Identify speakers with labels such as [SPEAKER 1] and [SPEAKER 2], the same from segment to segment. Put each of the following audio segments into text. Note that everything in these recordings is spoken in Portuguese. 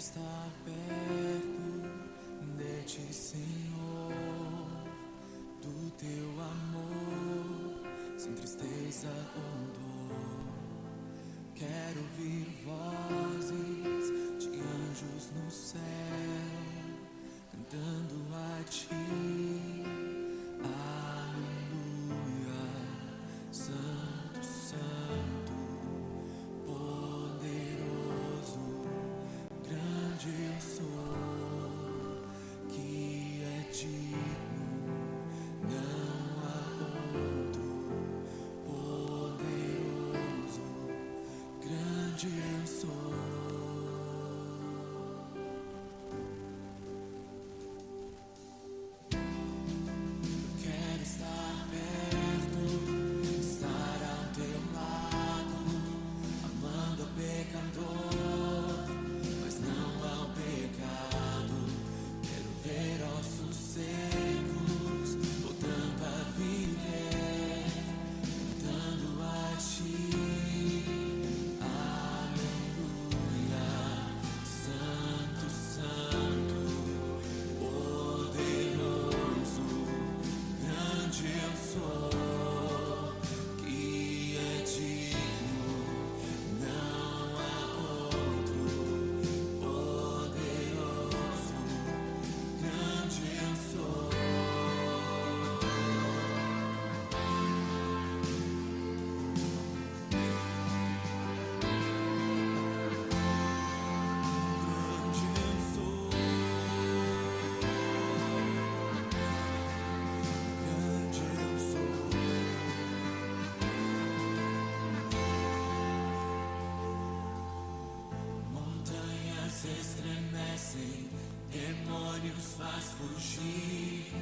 [SPEAKER 1] estar perto de ti, Senhor, do teu amor, sem tristeza ou dor. Quero ouvir vozes de anjos no céu, cantando a ti, aleluia. Santo, Santo, poderoso, grande eu sou, que é digno, não há outro. Poderoso, grande eu sou. Quero estar perto, estar ao teu lado, amando o pecador, mas não ao pecado. Quero ver ossos secos voltando a viver, cantando a ti, aleluia. Santo, Santo, poderoso, grande eu sou, que é digno, não há outro. Poderoso, grande eu sou. Grande eu sou. Grande eu sou. Montanhas se estremecem, demônios faz fugir,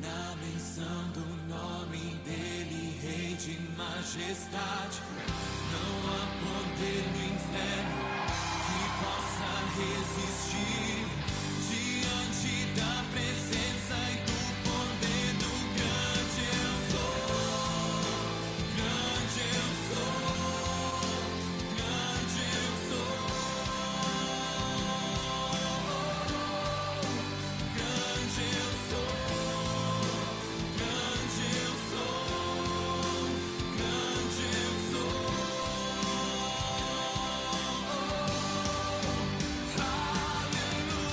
[SPEAKER 1] na menção do nome dele, Rei de majestade. Não há poder no inferno que possa resistir diante da presença e do poder do grande eu sou. Grande eu sou. Grande eu sou. Grande eu sou. Grande eu sou. Grande eu sou. Aleluia.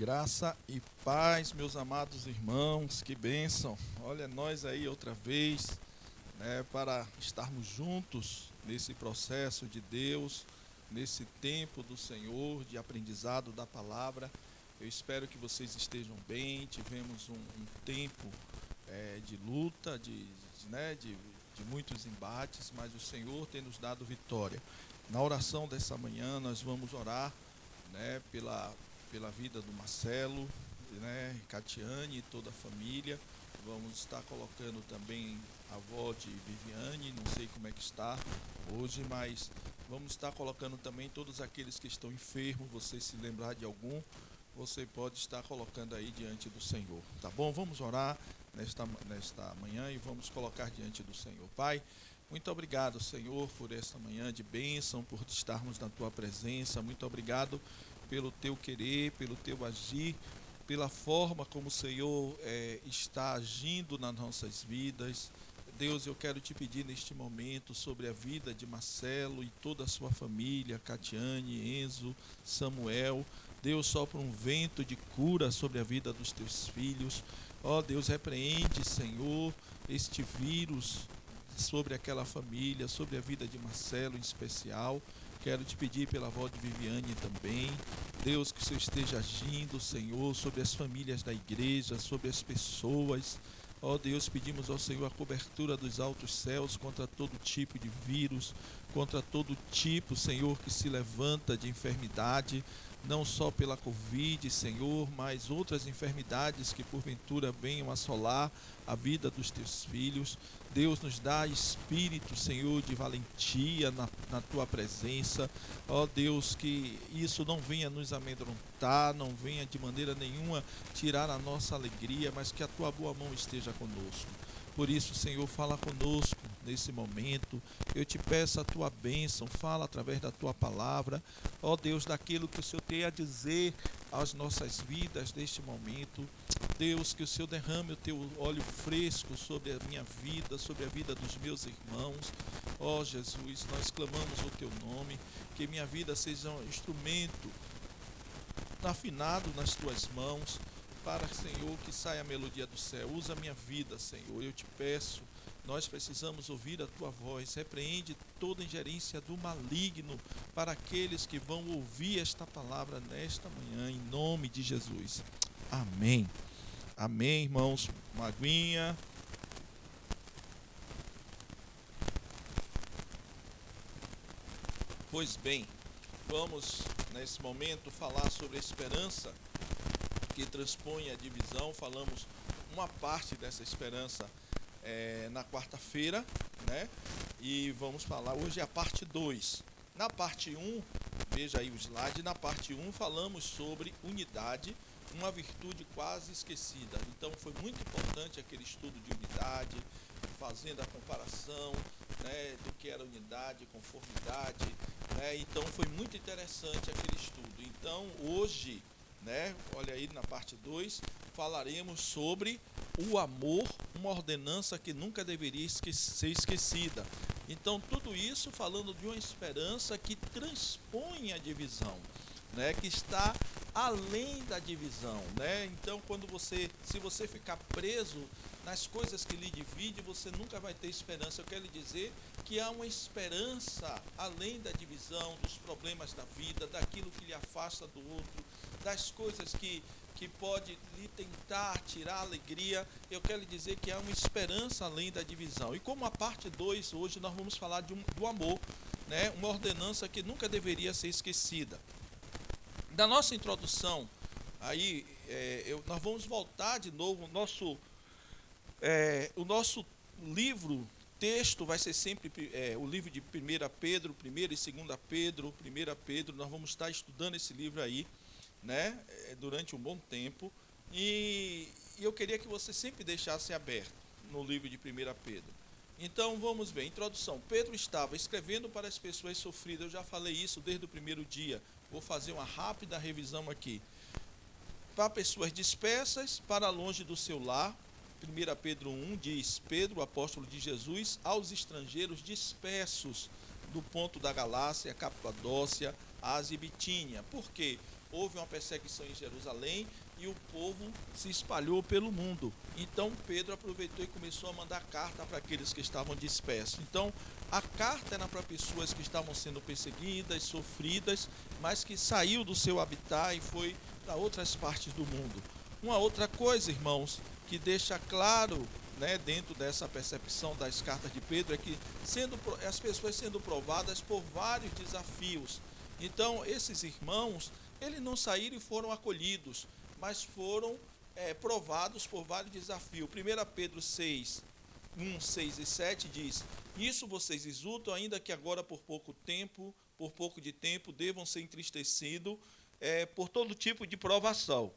[SPEAKER 2] Graça e paz, meus amados irmãos, que bênção. Olha, nós aí outra vez, né, para estarmos juntos nesse processo de Deus, nesse tempo do Senhor, de aprendizado da palavra. Eu espero que vocês estejam bem. Tivemos um tempo de luta, de muitos embates, mas o Senhor tem nos dado vitória. Na oração dessa manhã, nós vamos orar, né, pela vida do Marcelo, né, Catiane e toda a família. Vamos estar colocando também a avó de Viviane, não sei como é que está hoje, mas vamos estar colocando também todos aqueles que estão enfermos. Você se lembrar de algum, você pode estar colocando aí diante do Senhor, tá bom? Vamos orar nesta manhã e vamos colocar diante do Senhor. Pai, muito obrigado, Senhor, por esta manhã de bênção, por estarmos na Tua presença. Muito obrigado pelo Teu querer, pelo Teu agir, pela forma como o Senhor está agindo nas nossas vidas. Deus, eu quero te pedir neste momento sobre a vida de Marcelo e toda a sua família, Catiane, Enzo, Samuel. Deus, sopra um vento de cura sobre a vida dos teus filhos. Ó Deus, repreende, Senhor, este vírus sobre aquela família, sobre a vida de Marcelo em especial. Quero te pedir pela avó de Viviane também. Deus, que o Senhor esteja agindo, Senhor, sobre as famílias da igreja, sobre as pessoas. Ó Deus, pedimos ao Senhor a cobertura dos altos céus contra todo tipo de vírus, contra todo tipo, Senhor, que se levanta de enfermidade, não só pela Covid, Senhor, mas outras enfermidades que porventura venham assolar a vida dos teus filhos. Deus, nos dá espírito, Senhor, de valentia na tua presença. Ó Deus, que isso não venha nos amedrontar, não venha de maneira nenhuma tirar a nossa alegria, mas que a tua boa mão esteja conosco. Por isso, Senhor, fala conosco nesse momento. Eu te peço a tua bênção, fala através da tua palavra. Ó Deus, daquilo que o Senhor tem a dizer às nossas vidas neste momento. Deus, que o Senhor derrame o teu óleo fresco sobre a minha vida, sobre a vida dos meus irmãos. Ó Jesus, nós clamamos o teu nome, que minha vida seja um instrumento afinado nas tuas mãos, para, Senhor, que saia a melodia do céu. Usa a minha vida, Senhor, eu te peço. Nós precisamos ouvir a tua voz. Repreende toda ingerência do maligno para aqueles que vão ouvir esta palavra nesta manhã, em nome de Jesus. Amém. Amém, irmãos. Uma aguinha. Pois bem, vamos nesse momento falar sobre a esperança que transpõe a divisão. Falamos uma parte dessa esperança na quarta-feira, né? E vamos falar hoje a parte 2. Na parte 1, veja aí o slide, na parte 1 falamos sobre unidade, uma virtude quase esquecida. Então foi muito importante aquele estudo de unidade, fazendo a comparação, né, do que era unidade, conformidade, né? Então foi muito interessante aquele estudo. Então hoje, né, olha aí na parte 2, falaremos sobre o amor, uma ordenança que nunca deveria ser esquecida. Então tudo isso falando de uma esperança que transpõe a divisão, né, que está além da divisão, né? Então se você ficar preso nas coisas que lhe dividem, você nunca vai ter esperança. Eu quero lhe dizer que há uma esperança além da divisão, dos problemas da vida, daquilo que lhe afasta do outro, das coisas que pode lhe tentar tirar a alegria. Eu quero lhe dizer que há uma esperança além da divisão. E como a parte 2, hoje nós vamos falar do amor, né? Uma ordenança que nunca deveria ser esquecida. Da nossa introdução, aí nós vamos voltar de novo. O nosso livro, texto vai ser sempre o livro de 1 Pedro, 1 e 2 Pedro, 1 Pedro. Nós vamos estar estudando esse livro aí, né, durante um bom tempo. E eu queria que você sempre deixasse aberto no livro de 1 Pedro. Então vamos ver, introdução. Pedro estava escrevendo para as pessoas sofridas. Eu já falei isso desde o primeiro dia. Vou fazer uma rápida revisão aqui. Para pessoas dispersas, para longe do seu lar. 1 Pedro 1 diz: Pedro, apóstolo de Jesus, aos estrangeiros dispersos do ponto da Galácia, Capadócia, Ásia e Bitínia. Por quê? houve uma perseguição em Jerusalém e o povo se espalhou pelo mundo. Então Pedro aproveitou e começou a mandar carta para aqueles que estavam dispersos. Então a carta era para pessoas que estavam sendo perseguidas, sofridas, mas que saiu do seu habitat e foi para outras partes do mundo. Uma outra coisa, irmãos, que deixa claro, né, dentro dessa percepção das cartas de Pedro, é que as pessoas sendo provadas por vários desafios. Então esses irmãos, eles não saíram e foram acolhidos, mas foram provados por vários desafios. 1 Pedro 6, 1, 6 e 7 diz: Nisso vocês exultam, ainda que agora por pouco de tempo, devam ser entristecidos por todo tipo de provação.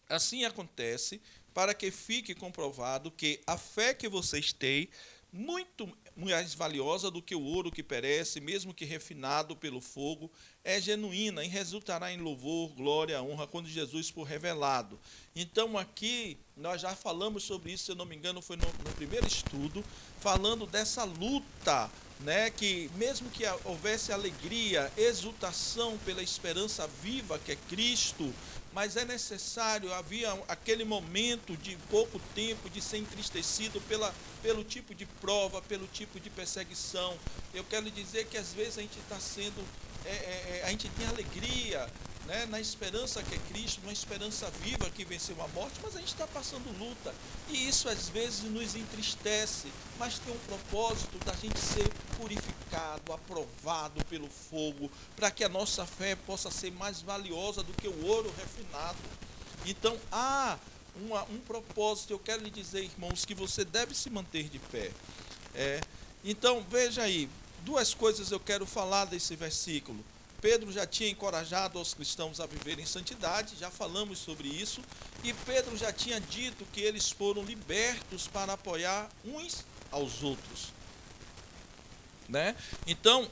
[SPEAKER 2] Assim acontece para que fique comprovado que a fé que vocês têm, muito mais valiosa do que o ouro que perece, mesmo que refinado pelo fogo, é genuína e resultará em louvor, glória, honra quando Jesus for revelado. Então aqui nós já falamos sobre isso, se eu não me engano foi no primeiro estudo, falando dessa luta, né, que mesmo que houvesse alegria, exultação pela esperança viva que é Cristo, mas é necessário, havia aquele momento de pouco tempo de ser entristecido pelo tipo de prova, pelo tipo de perseguição. Eu quero dizer que às vezes a gente está sendo, a gente tem alegria, né, na esperança que é Cristo, uma esperança viva que venceu a morte, mas a gente está passando luta, e isso às vezes nos entristece, mas tem um propósito da gente ser purificado, aprovado pelo fogo, para que a nossa fé possa ser mais valiosa do que o ouro refinado. Então há um propósito. Eu quero lhe dizer, irmãos, que você deve se manter de pé. Então veja aí, duas coisas eu quero falar desse versículo. Pedro já tinha encorajado os cristãos a viverem em santidade, já falamos sobre isso, e Pedro já tinha dito que eles foram libertos para apoiar uns aos outros, né? Então,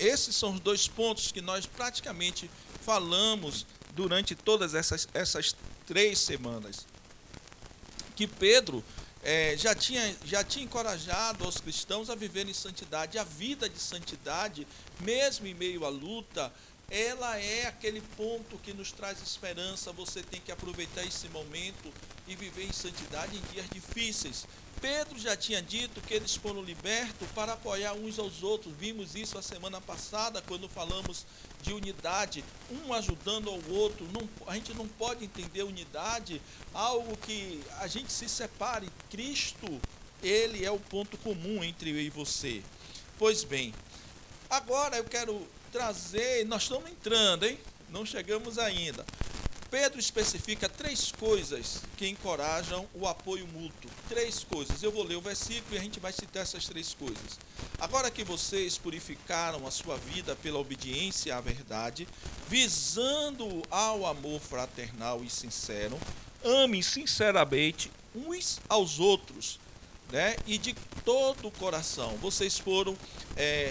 [SPEAKER 2] esses são os dois pontos que nós praticamente falamos durante todas essas 3 semanas, que Pedro já tinha encorajado os cristãos a viverem em santidade. A vida de santidade, mesmo em meio à luta, ela é aquele ponto que nos traz esperança. Você tem que aproveitar esse momento e viver em santidade em dias difíceis. Pedro já tinha dito que eles foram libertos para apoiar uns aos outros. Vimos isso a semana passada, quando falamos de unidade, um ajudando ao outro. A gente não pode entender unidade algo que a gente se separe. Cristo, ele é o ponto comum entre eu e você. Pois bem, agora eu quero trazer, nós estamos entrando, hein? Não chegamos ainda. Pedro especifica 3 coisas que encorajam o apoio mútuo. 3 coisas. Eu vou ler o versículo e a gente vai citar essas 3 coisas. Agora que vocês purificaram a sua vida pela obediência à verdade, visando ao amor fraternal e sincero, amem sinceramente uns aos outros, né? E de todo o coração. Vocês foram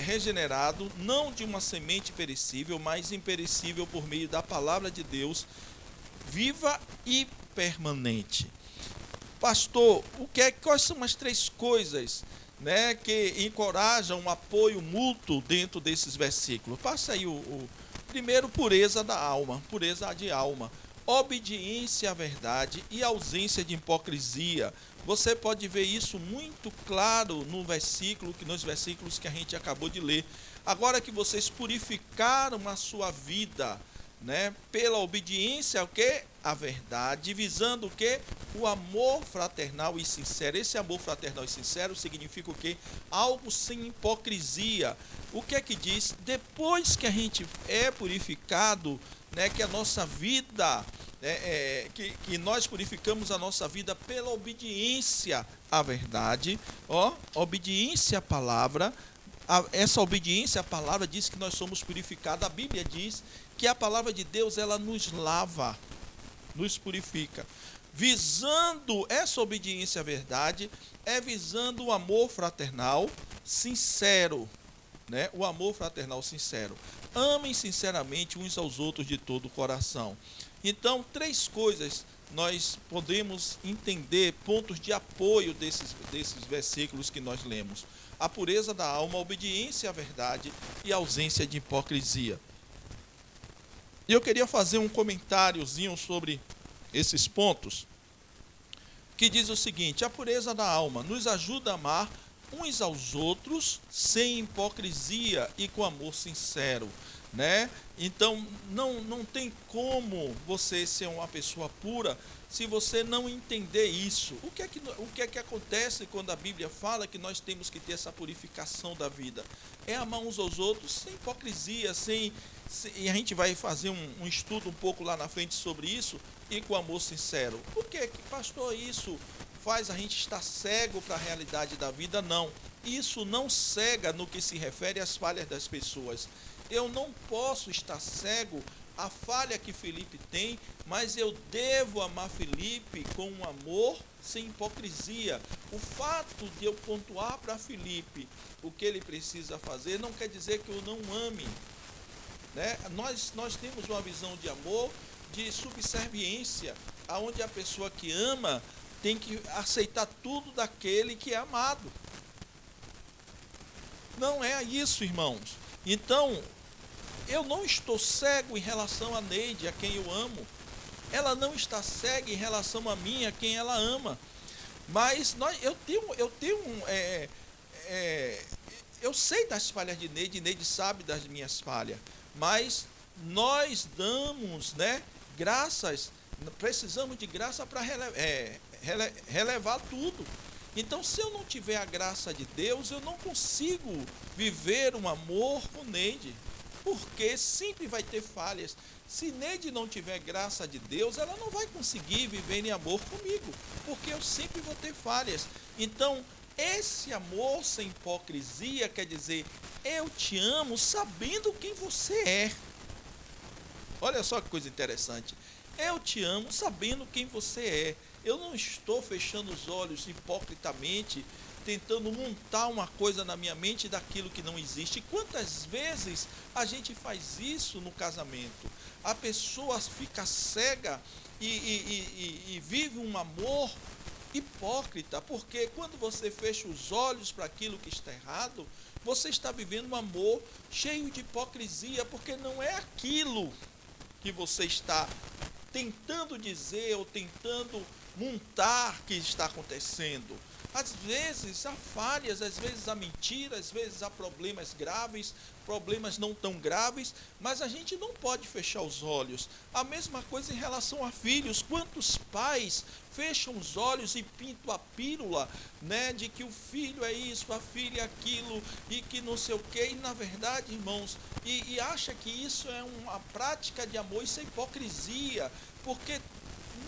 [SPEAKER 2] regenerados, não de uma semente perecível, mas imperecível por meio da palavra de Deus, viva e permanente. Pastor, quais são as 3 coisas, né, que encorajam um apoio mútuo dentro desses versículos? Passa aí o primeiro: pureza da alma, pureza de alma, obediência à verdade e ausência de hipocrisia. Você pode ver isso muito claro nos versículos que a gente acabou de ler. Agora que vocês purificaram a sua vida, né, pela obediência ao que? A verdade, visando o que? O amor fraternal e sincero. Esse amor fraternal e sincero significa o que? Algo sem hipocrisia. O que é que diz? Depois que a gente é purificado, né, que a nossa vida, que nós purificamos a nossa vida pela obediência à verdade, obediência à palavra. Essa obediência à palavra diz que nós somos purificados. A Bíblia diz que a palavra de Deus, ela nos lava, nos purifica. Visando essa obediência à verdade, visando o amor fraternal sincero, né? O amor fraternal sincero. Amem sinceramente uns aos outros de todo o coração. Então, 3 coisas nós podemos entender, pontos de apoio desses versículos que nós lemos: a pureza da alma, a obediência à verdade e a ausência de hipocrisia. E eu queria fazer um comentáriozinho sobre esses pontos, que diz o seguinte: a pureza da alma nos ajuda a amar uns aos outros sem hipocrisia e com amor sincero, né? Então não tem como você ser uma pessoa pura se você não entender isso. O que é que acontece quando a Bíblia fala que nós temos que ter essa purificação da vida? É amar uns aos outros sem hipocrisia, e a gente vai fazer um estudo um pouco lá na frente sobre isso, e com amor sincero. Por que, pastor, isso faz a gente estar cego para a realidade da vida? Não. Isso não cega no que se refere às falhas das pessoas. Eu não posso estar cego à falha que Felipe tem, mas eu devo amar Felipe com um amor sem hipocrisia. O fato de eu pontuar para Felipe o que ele precisa fazer não quer dizer que eu não ame, né? Nós temos uma visão de amor, de subserviência, aonde a pessoa que ama tem que aceitar tudo daquele que é amado. Não é isso, irmãos. Então, eu não estou cego em relação a Neide, a quem eu amo. Ela não está cega em relação a mim, a quem ela ama. Mas eu sei das falhas de Neide sabe das minhas falhas. Mas nós damos, né, graças, precisamos de graça para relevar tudo. Então, se eu não tiver a graça de Deus, eu não consigo viver um amor com Neide, porque sempre vai ter falhas. Se Neide não tiver graça de Deus, ela não vai conseguir viver em amor comigo, porque eu sempre vou ter falhas. Então, esse amor sem hipocrisia quer dizer, eu te amo sabendo quem você é. Olha só que coisa interessante. Eu te amo sabendo quem você é. Eu não estou fechando os olhos hipocritamente, tentando montar uma coisa na minha mente daquilo que não existe. Quantas vezes a gente faz isso no casamento? A pessoa fica cega e vive um amor hipócrita, porque quando você fecha os olhos para aquilo que está errado, você está vivendo um amor cheio de hipocrisia, porque não é aquilo que você está tentando dizer ou tentando montar que está acontecendo. Às vezes há falhas, às vezes há mentiras, às vezes há problemas graves, problemas não tão graves, mas a gente não pode fechar os olhos. A mesma coisa em relação a filhos. Quantos pais fecham os olhos e pintam a pílula, né, de que o filho é isso, a filha é aquilo, e que não sei o quê, e na verdade, irmãos, e acha que isso é uma prática de amor, isso é hipocrisia, porque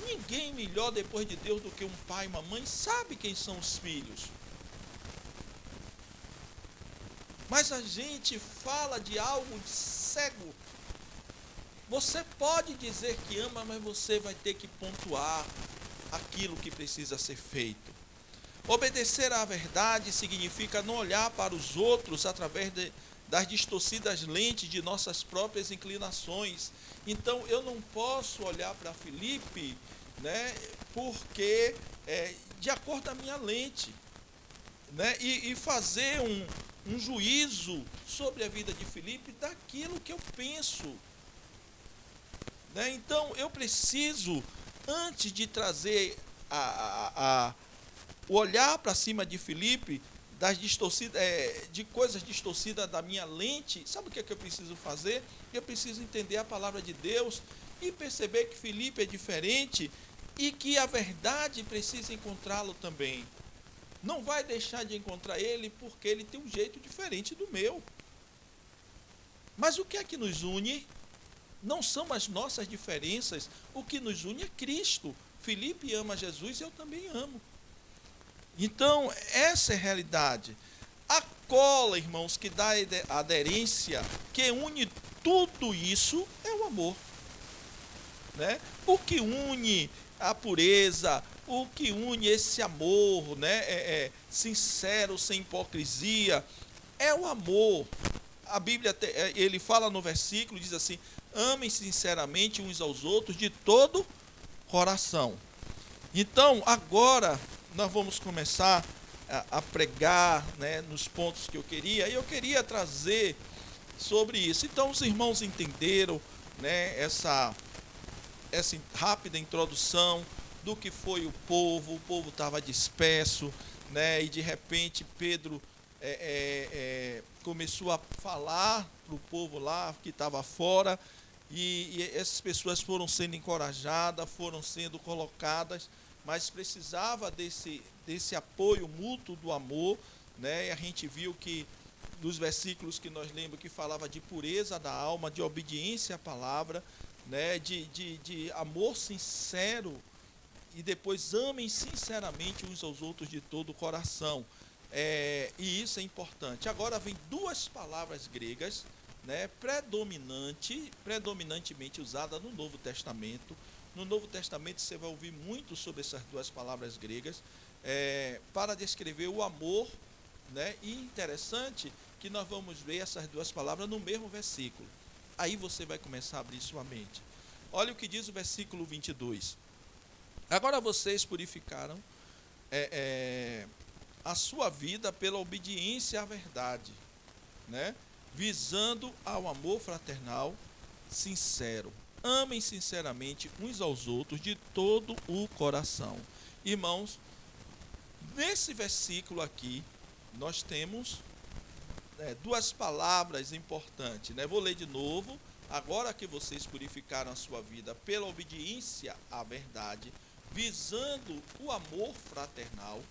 [SPEAKER 2] ninguém melhor depois de Deus do que um pai e uma mãe sabe quem são os filhos. Mas a gente fala de algo cego. Você pode dizer que ama, mas você vai ter que pontuar aquilo que precisa ser feito. Obedecer à verdade significa não olhar para os outros através das distorcidas lentes de nossas próprias inclinações. Então, eu não posso olhar para Felipe, né, porque de acordo com a minha lente, né, e fazer um juízo sobre a vida de Felipe daquilo que eu penso, né? Então, eu preciso, antes de trazer o olhar para cima de Felipe, de coisas distorcidas da minha lente, sabe o que é que eu preciso fazer? Eu preciso entender a palavra de Deus e perceber que Felipe é diferente e que a verdade precisa encontrá-lo também. Não vai deixar de encontrar ele porque ele tem um jeito diferente do meu. Mas o que é que nos une? Não são as nossas diferenças, o que nos une é Cristo. Felipe ama Jesus e eu também amo. Então, essa é a realidade. A cola, irmãos, que dá aderência, que une tudo isso, é o amor, né? O que une a pureza, o que une esse amor, né, sincero, sem hipocrisia, é o amor. A Bíblia, ele fala no versículo, diz assim, amem sinceramente uns aos outros de todo coração. Então, agora, nós vamos começar a pregar, né, nos pontos que eu queria trazer sobre isso. Então, os irmãos entenderam né, essa rápida introdução do que foi o povo estava disperso, né, e de repente Pedro começou a falar para o povo lá que estava fora, e essas pessoas foram sendo encorajadas, foram sendo colocadas, mas precisava desse apoio mútuo do amor, né, e a gente viu que dos versículos que nós lemos que falava de pureza da alma, de obediência à palavra, né, de amor sincero, e depois amem sinceramente uns aos outros de todo o coração. E isso é importante. Agora vem duas palavras gregas, né, predominantemente usadas no Novo Testamento. No Novo Testamento você vai ouvir muito sobre essas duas palavras gregas, para descrever o amor, né, e interessante que nós vamos ver essas duas palavras no mesmo versículo. Aí você vai começar a abrir sua mente. Olha o que diz o versículo 22. Agora vocês purificaram a sua vida pela obediência à verdade, né? Visando ao amor fraternal sincero. Amem sinceramente uns aos outros de todo o coração. Irmãos, nesse versículo aqui, nós temos duas palavras importantes, né? Vou ler de novo. Agora que vocês purificaram a sua vida pela obediência à verdade, visando o amor fraternal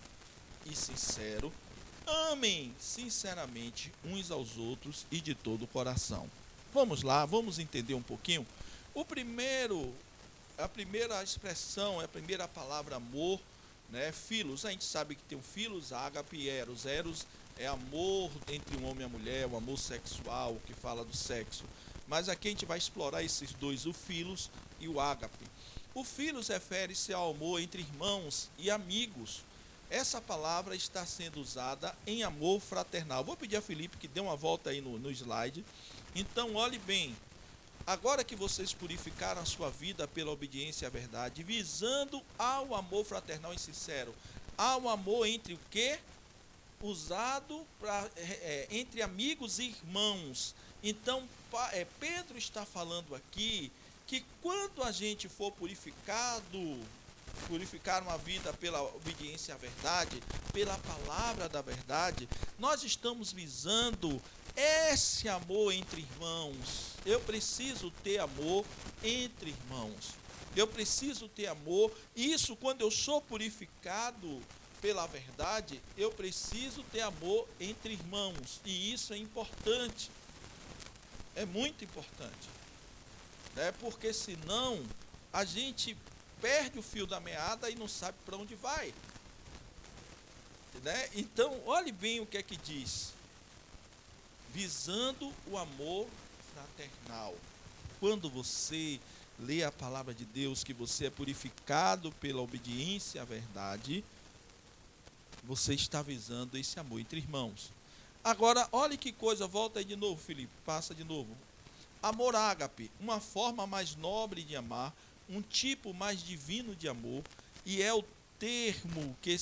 [SPEAKER 2] e sincero, amem sinceramente uns aos outros e de todo o coração. Vamos lá, vamos entender um pouquinho. A primeira expressão, a primeira palavra amor, né? Filos, a gente sabe que tem o filos, ágape e eros. Eros é amor entre um homem e a mulher, o amor sexual, que fala do sexo. Mas aqui a gente vai explorar esses dois, o filos e o ágape. O filos refere-se ao amor entre irmãos e amigos. Essa palavra está sendo usada em amor fraternal. Vou pedir a Felipe que dê uma volta aí no slide. Então, olhe bem. Agora que vocês purificaram a sua vida pela obediência à verdade, visando ao amor fraternal e sincero. Ao amor entre o quê? Usado entre amigos e irmãos. Então, Pedro está falando aqui que quando a gente for purificar uma vida pela obediência à verdade, pela palavra da verdade, nós estamos visando esse amor entre irmãos. Eu preciso ter amor entre irmãos. Eu preciso ter amor. E isso, quando eu sou purificado pela verdade, eu preciso ter amor entre irmãos. E isso é importante. É muito importante. Porque senão a gente perde o fio da meada e não sabe para onde vai. Então, olhe bem o que é que diz. Visando o amor fraternal. Quando você lê a palavra de Deus, que você é purificado pela obediência à verdade, você está visando esse amor entre irmãos. Agora, olhe que coisa, volta aí de novo, Felipe, passa de novo. Amor ágape, uma forma mais nobre de amar, um tipo mais divino de amor, e é o termo que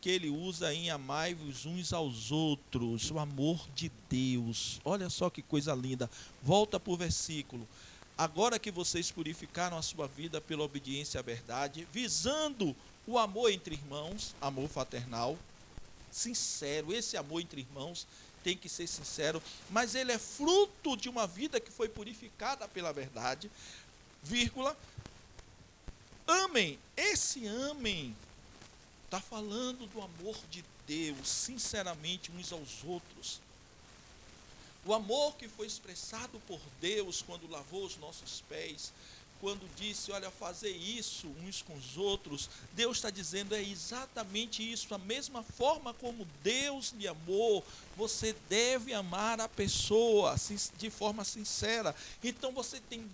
[SPEAKER 2] ele usa em amai-vos uns aos outros, o amor de Deus. Olha só que coisa linda. Volta para o versículo. Agora que vocês purificaram a sua vida pela obediência à verdade, visando o amor entre irmãos, amor fraternal, sincero. Esse amor entre irmãos tem que ser sincero, mas ele é fruto de uma vida que foi purificada pela verdade, vírgula. Amem, esse amem está falando do amor de Deus, sinceramente uns aos outros. O amor que foi expressado por Deus quando lavou os nossos pés, quando disse, olha, fazer isso uns com os outros. Deus está dizendo, é exatamente isso, a mesma forma como Deus lhe amou, você deve amar a pessoa de forma sincera. Então você tem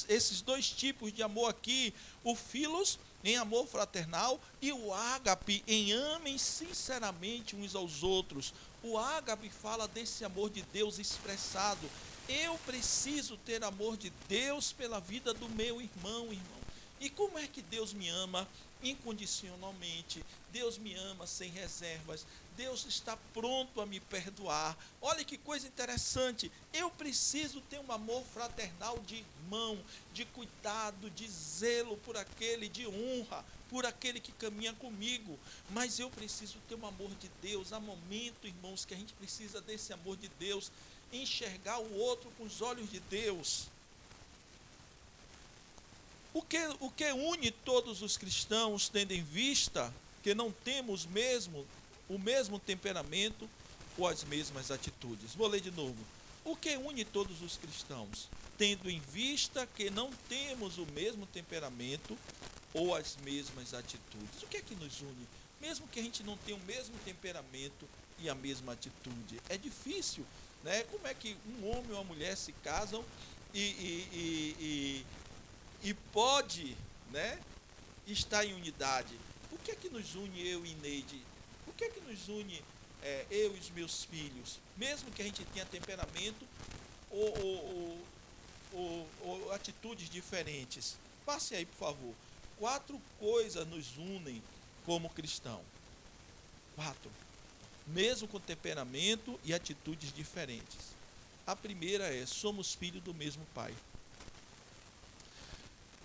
[SPEAKER 2] esses dois tipos de amor aqui, o filos em amor fraternal e o ágape em amem sinceramente uns aos outros. O ágape fala desse amor de Deus expressado. Eu preciso ter amor de Deus pela vida do meu irmão. E como é que Deus me ama? Incondicionalmente. Deus me ama sem reservas. Deus está pronto a me perdoar. Olha que coisa interessante. Eu preciso ter um amor fraternal de irmão, de cuidado, de zelo por aquele, de honra por aquele que caminha comigo. Mas eu preciso ter um amor de Deus. Há momento, irmãos, que a gente precisa desse amor de Deus, enxergar o outro com os olhos de Deus. O que une todos os cristãos, tendo em vista que não temos o mesmo temperamento ou as mesmas atitudes. Vou ler de novo. O que une todos os cristãos, tendo em vista que não temos o mesmo temperamento ou as mesmas atitudes. O que é que nos une? Mesmo que a gente não tenha o mesmo temperamento e a mesma atitude. É difícil, né? Como é que um homem e uma mulher se casam e pode, né, estar em unidade? O que é que nos une, eu e Neide? O que é que nos une, eu e os meus filhos? Mesmo que a gente tenha temperamento ou atitudes diferentes. Passe aí, por favor. 4 coisas nos unem como cristão. 4. Mesmo com temperamento e atitudes diferentes. A primeira é: somos filhos do mesmo Pai.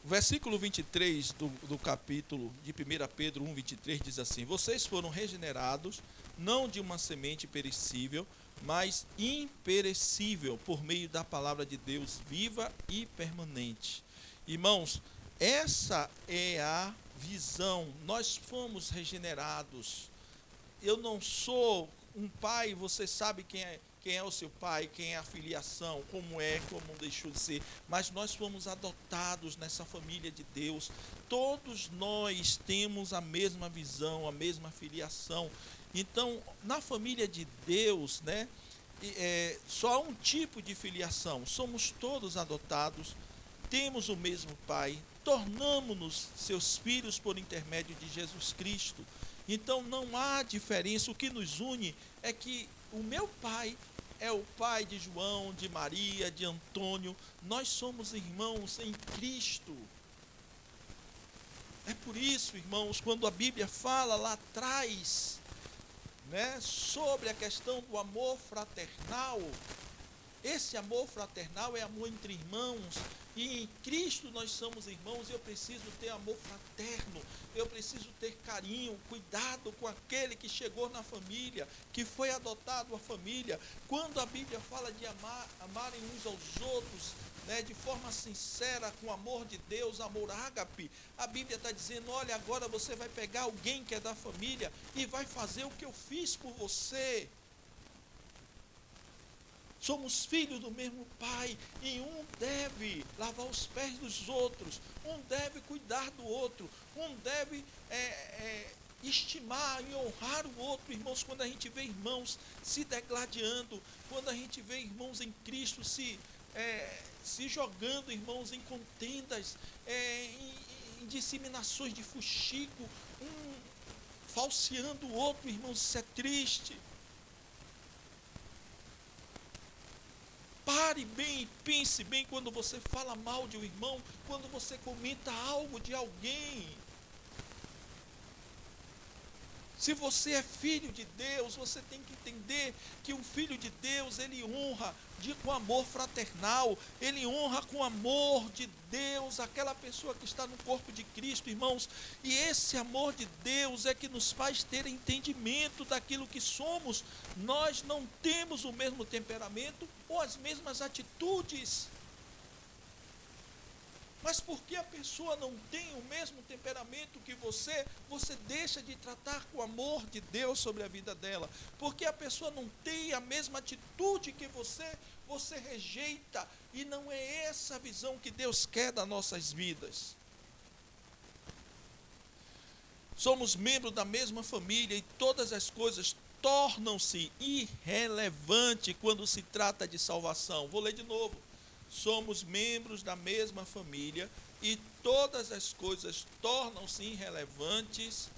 [SPEAKER 2] O versículo 23 do capítulo de 1 Pedro 1, 23 diz assim: vocês foram regenerados, não de uma semente perecível, mas imperecível, por meio da palavra de Deus viva e permanente. Irmãos, essa é a visão. Nós fomos regenerados. Eu não sou um pai, você sabe quem é o seu pai, quem é a filiação, como deixou de ser, mas nós fomos adotados nessa família de Deus. Todos nós temos a mesma visão, a mesma filiação. Então, na família de Deus, né, só há um tipo de filiação. Somos todos adotados, temos o mesmo pai, tornamos-nos seus filhos por intermédio de Jesus Cristo. Então não há diferença. O que nos une é que o meu pai é o pai de João, de Maria, de Antônio. Nós somos irmãos em Cristo. É por isso, irmãos, quando a Bíblia fala lá atrás, né, sobre a questão do amor fraternal, esse amor fraternal é amor entre irmãos, e em Cristo nós somos irmãos. Eu preciso ter amor fraterno, eu preciso ter carinho, cuidado com aquele que chegou na família, que foi adotado à família. Quando a Bíblia fala de amarem uns aos outros, né, de forma sincera, com amor de Deus, amor ágape, a Bíblia está dizendo: olha, agora você vai pegar alguém que é da família e vai fazer o que eu fiz por você. Somos filhos do mesmo pai, e um deve lavar os pés dos outros, um deve cuidar do outro, um deve estimar e honrar o outro. Irmãos, quando a gente vê irmãos se degladiando, quando a gente vê irmãos em Cristo se jogando, irmãos, em contendas, em disseminações de fuxico, um falseando o outro, irmãos, isso é triste. Pare bem e pense bem quando você fala mal de um irmão, quando você comenta algo de alguém. Se você é filho de Deus, você tem que entender que um filho de Deus, ele honra com amor fraternal, ele honra com amor de Deus aquela pessoa que está no corpo de Cristo, irmãos. E esse amor de Deus é que nos faz ter entendimento daquilo que somos. Nós não temos o mesmo temperamento ou as mesmas atitudes. Mas porque a pessoa não tem o mesmo temperamento que você deixa de tratar com o amor de Deus sobre a vida dela. Porque a pessoa não tem a mesma atitude que você rejeita. E não é essa a visão que Deus quer das nossas vidas. Somos membros da mesma família e todas as coisas tornam-se irrelevantes quando se trata de salvação. Vou ler de novo. Somos membros da mesma família e todas as coisas tornam-se irrelevantes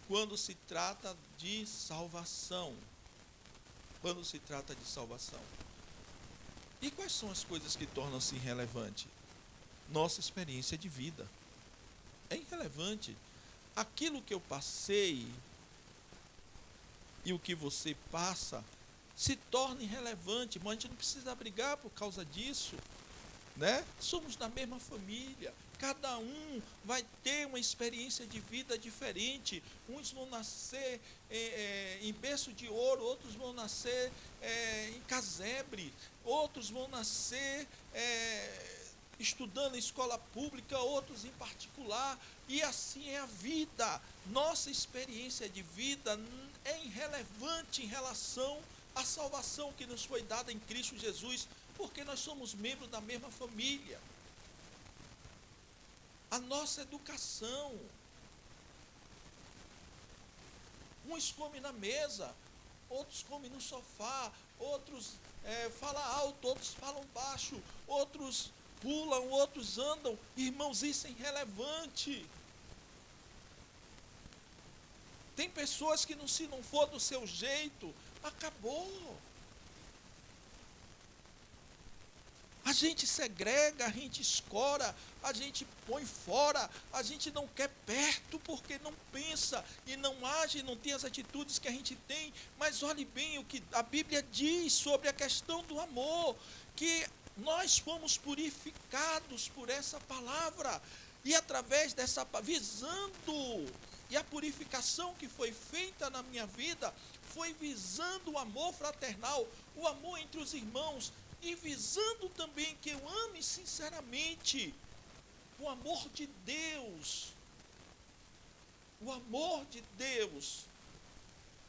[SPEAKER 2] quando se trata de salvação. Quando se trata de salvação. E quais são as coisas que tornam-se irrelevantes? Nossa experiência de vida. É irrelevante. Aquilo que eu passei e o que você passa se torna irrelevante, mas a gente não precisa brigar por causa disso. né? Somos da mesma família. Cada um vai ter uma experiência de vida diferente. Uns vão nascer em berço de ouro, outros vão nascer em casebre, outros vão nascer estudando em escola pública, outros em particular, e assim é a vida. Nossa experiência de vida é irrelevante em relação à salvação que nos foi dada em Cristo Jesus, porque nós somos membros da mesma família. A nossa educação, uns comem na mesa, outros comem no sofá, outros falam alto, outros falam baixo, outros pulam, outros andam. Irmãos, isso é irrelevante. Tem pessoas que se não for do seu jeito, acabou. A gente segrega, a gente escora, a gente põe fora, a gente não quer perto porque não pensa e não age, não tem as atitudes que a gente tem. Mas olhe bem o que a Bíblia diz sobre a questão do amor, que nós fomos purificados por essa palavra, e através dessa, visando, e a purificação que foi feita na minha vida, foi visando o amor fraternal, o amor entre os irmãos, e visando também que eu ame sinceramente o amor de Deus,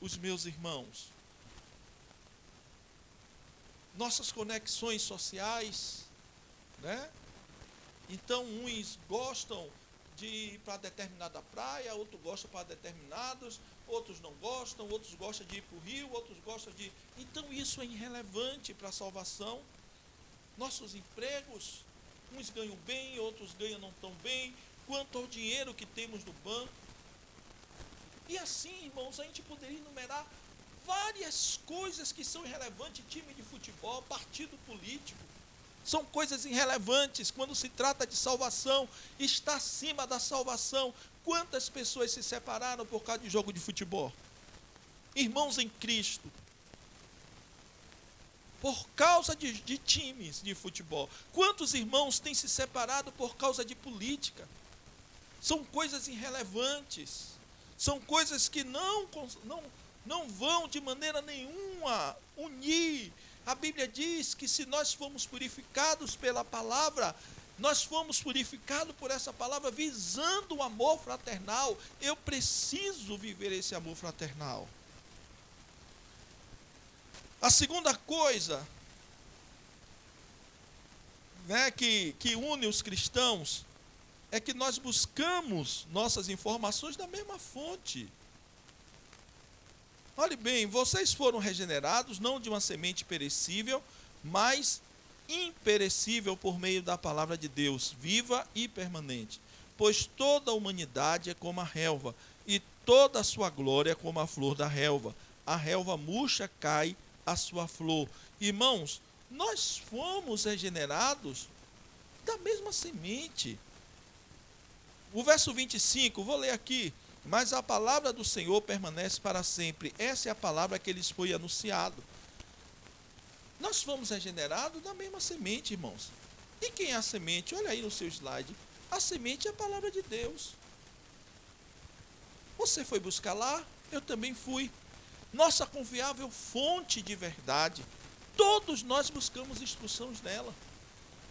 [SPEAKER 2] os meus irmãos. Nossas conexões sociais, né? Então, uns gostam de ir para determinada praia, outros gostam para determinados, outros não gostam, outros gostam de ir para o rio, outros gostam de... Então isso é irrelevante para a salvação. Nossos empregos, uns ganham bem, outros ganham não tão bem, quanto ao dinheiro que temos no banco. E assim, irmãos, a gente poderia enumerar várias coisas que são irrelevantes, time de futebol, partido político. São coisas irrelevantes quando se trata de salvação, está acima da salvação. Quantas pessoas se separaram por causa de jogo de futebol? Irmãos em Cristo. Por causa de times de futebol. Quantos irmãos têm se separado por causa de política? São coisas irrelevantes. São coisas que não vão de maneira nenhuma unir. A Bíblia diz que se nós fomos purificados pela palavra, nós fomos purificados por essa palavra visando o amor fraternal. Eu preciso viver esse amor fraternal. A segunda coisa, né, que une os cristãos é que nós buscamos nossas informações da mesma fonte. Olhe bem, vocês foram regenerados não de uma semente perecível, mas imperecível por meio da palavra de Deus, viva e permanente. Pois toda a humanidade é como a relva, e toda a sua glória é como a flor da relva. A relva murcha, cai a sua flor. Irmãos, nós fomos regenerados da mesma semente. O verso 25, vou ler aqui. Mas a palavra do Senhor permanece para sempre. Essa é a palavra que lhes foi anunciado. Nós fomos regenerados da mesma semente, irmãos. E quem é a semente? Olha aí no seu slide. A semente é a palavra de Deus. Você foi buscar lá, eu também fui. Nossa confiável fonte de verdade. Todos nós buscamos instruções nela.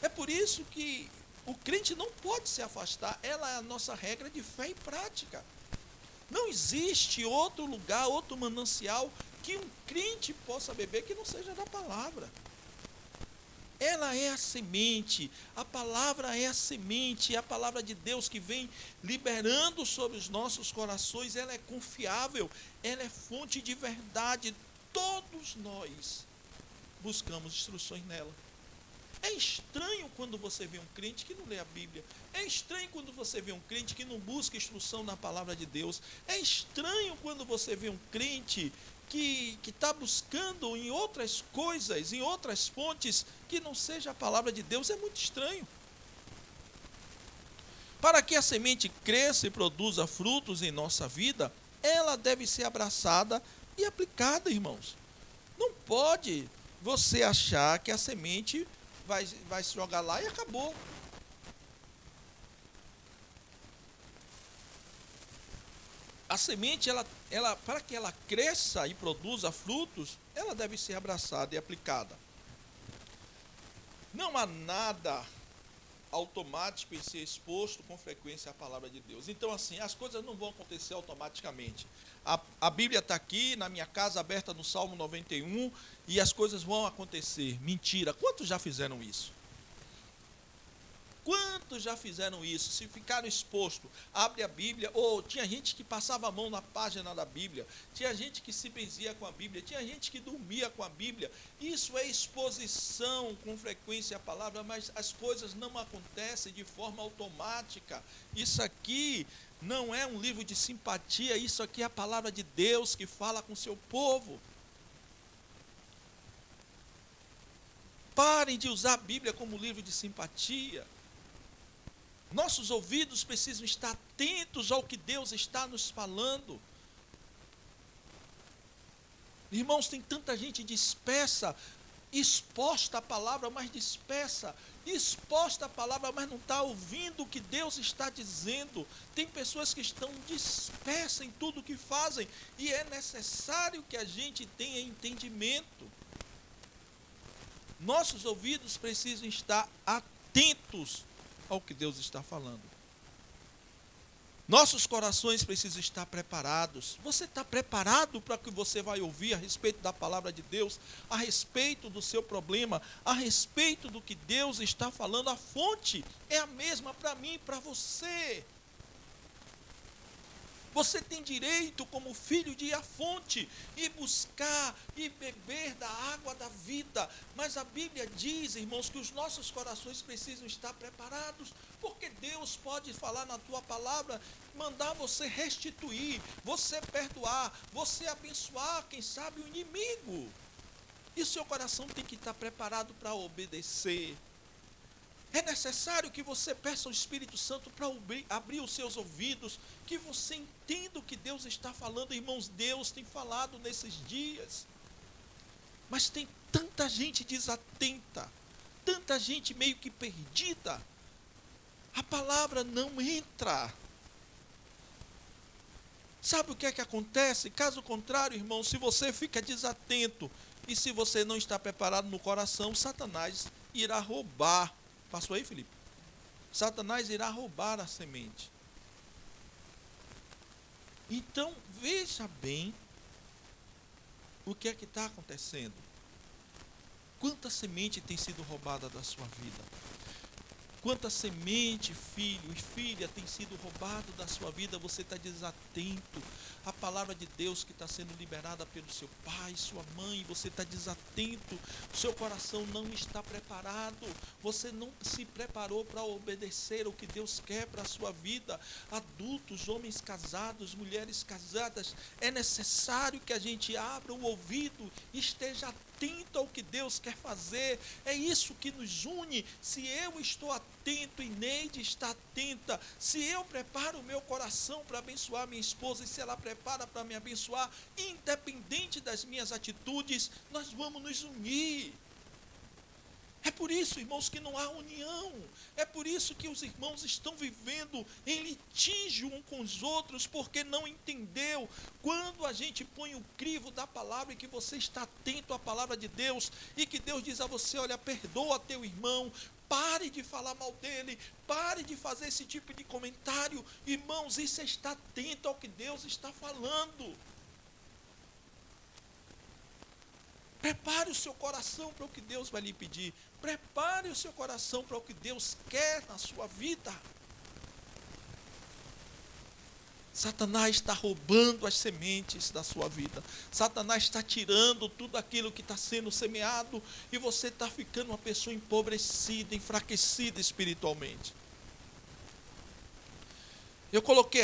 [SPEAKER 2] É por isso que o crente não pode se afastar. Ela é a nossa regra de fé e prática. Não existe outro lugar, outro manancial que um crente possa beber que não seja da palavra. Ela é a semente, a palavra é a semente, é a palavra de Deus que vem liberando sobre os nossos corações. Ela é confiável, ela é fonte de verdade. Todos nós buscamos instruções nela. É estranho quando você vê um crente que não lê a Bíblia. É estranho quando você vê um crente que não busca instrução na palavra de Deus. É estranho quando você vê um crente que está buscando em outras coisas, em outras fontes, que não seja a palavra de Deus. É muito estranho. Para que a semente cresça e produza frutos em nossa vida, ela deve ser abraçada e aplicada, irmãos. Não pode você achar que a semente vai se jogar lá e acabou. A semente, ela, para que ela cresça e produza frutos, ela deve ser abraçada e aplicada. Não há nada automático em ser exposto com frequência à palavra de Deus. Então, assim, as coisas não vão acontecer automaticamente. A Bíblia está aqui, na minha casa, aberta no Salmo 91, e as coisas vão acontecer. Mentira. Quantos já fizeram isso? Quantos já fizeram isso? Se ficaram expostos, abre a Bíblia, ou tinha gente que passava a mão na página da Bíblia, tinha gente que se benzia com a Bíblia, tinha gente que dormia com a Bíblia. Isso é exposição com frequência à palavra, mas as coisas não acontecem de forma automática. Isso aqui não é um livro de simpatia, isso aqui é a palavra de Deus que fala com o seu povo. Parem de usar a Bíblia como livro de simpatia. Nossos ouvidos precisam estar atentos ao que Deus está nos falando. Irmãos, tem tanta gente dispersa, exposta à palavra, mas dispersa, exposta à palavra, mas não está ouvindo o que Deus está dizendo. Tem pessoas que estão dispersas em tudo o que fazem, e é necessário que a gente tenha entendimento. Nossos ouvidos precisam estar atentos ao que Deus está falando. Nossos corações precisam estar preparados. Você está preparado para o que você vai ouvir a respeito da palavra de Deus, a respeito do seu problema, a respeito do que Deus está falando? A fonte é a mesma para mim e para você. Você tem direito, como filho, de ir à fonte e buscar e beber da água da vida. Mas a Bíblia diz, irmãos, que os nossos corações precisam estar preparados, porque Deus pode falar na tua palavra, mandar você restituir, você perdoar, você abençoar, quem sabe, o inimigo. E o seu coração tem que estar preparado para obedecer. É necessário que você peça ao Espírito Santo para abrir os seus ouvidos, que você entenda o que Deus está falando. Irmãos, Deus tem falado nesses dias. Mas tem tanta gente desatenta, tanta gente meio que perdida. A palavra não entra. Sabe o que é que acontece? Caso contrário, irmão, se você fica desatento e se você não está preparado no coração, Satanás irá roubar. Passou aí, Felipe? Satanás irá roubar a semente. Então, veja bem o que é que está acontecendo. Quanta semente tem sido roubada da sua vida? Quanta semente, filho e filha, tem sido roubado da sua vida? Você está desatento. A palavra de Deus que está sendo liberada pelo seu pai, sua mãe, você está desatento. O seu coração não está preparado. Você não se preparou para obedecer o que Deus quer para a sua vida. Adultos, homens casados, mulheres casadas, é necessário que a gente abra o ouvido e esteja atento ao que Deus quer fazer. É isso que nos une. Se eu estou atento e Neide está atenta, se eu preparo o meu coração para abençoar minha esposa e se ela prepara para me abençoar, independente das minhas atitudes, nós vamos nos unir. É por isso, irmãos, que não há união. É por isso que os irmãos estão vivendo em litígio um com os outros, porque não entendeu. Quando a gente põe o crivo da palavra e que você está atento à palavra de Deus, e que Deus diz a você, olha, perdoa teu irmão, pare de falar mal dele, pare de fazer esse tipo de comentário. Irmãos, isso é estar atento ao que Deus está falando. Prepare o seu coração para o que Deus vai lhe pedir. Prepare o seu coração para o que Deus quer na sua vida. Satanás está roubando as sementes da sua vida. Satanás está tirando tudo aquilo que está sendo semeado e você está ficando uma pessoa empobrecida, enfraquecida espiritualmente. Eu coloquei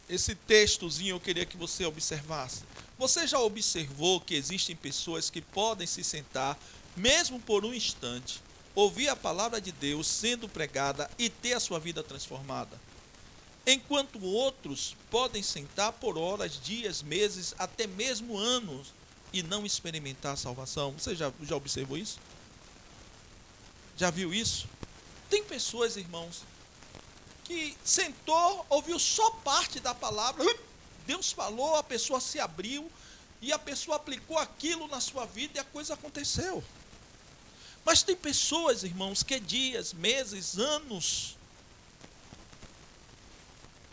[SPEAKER 2] esse textozinho, eu queria que você observasse. Você já observou que existem pessoas que podem se sentar, mesmo por um instante, ouvir a palavra de Deus sendo pregada e ter a sua vida transformada? Enquanto outros podem sentar por horas, dias, meses, até mesmo anos, e não experimentar a salvação. Você já observou isso? Já viu isso? Tem pessoas, irmãos, que sentou, ouviu só parte da palavra, Deus falou, a pessoa se abriu, e a pessoa aplicou aquilo na sua vida e a coisa aconteceu. Mas tem pessoas, irmãos, que dias, meses, anos,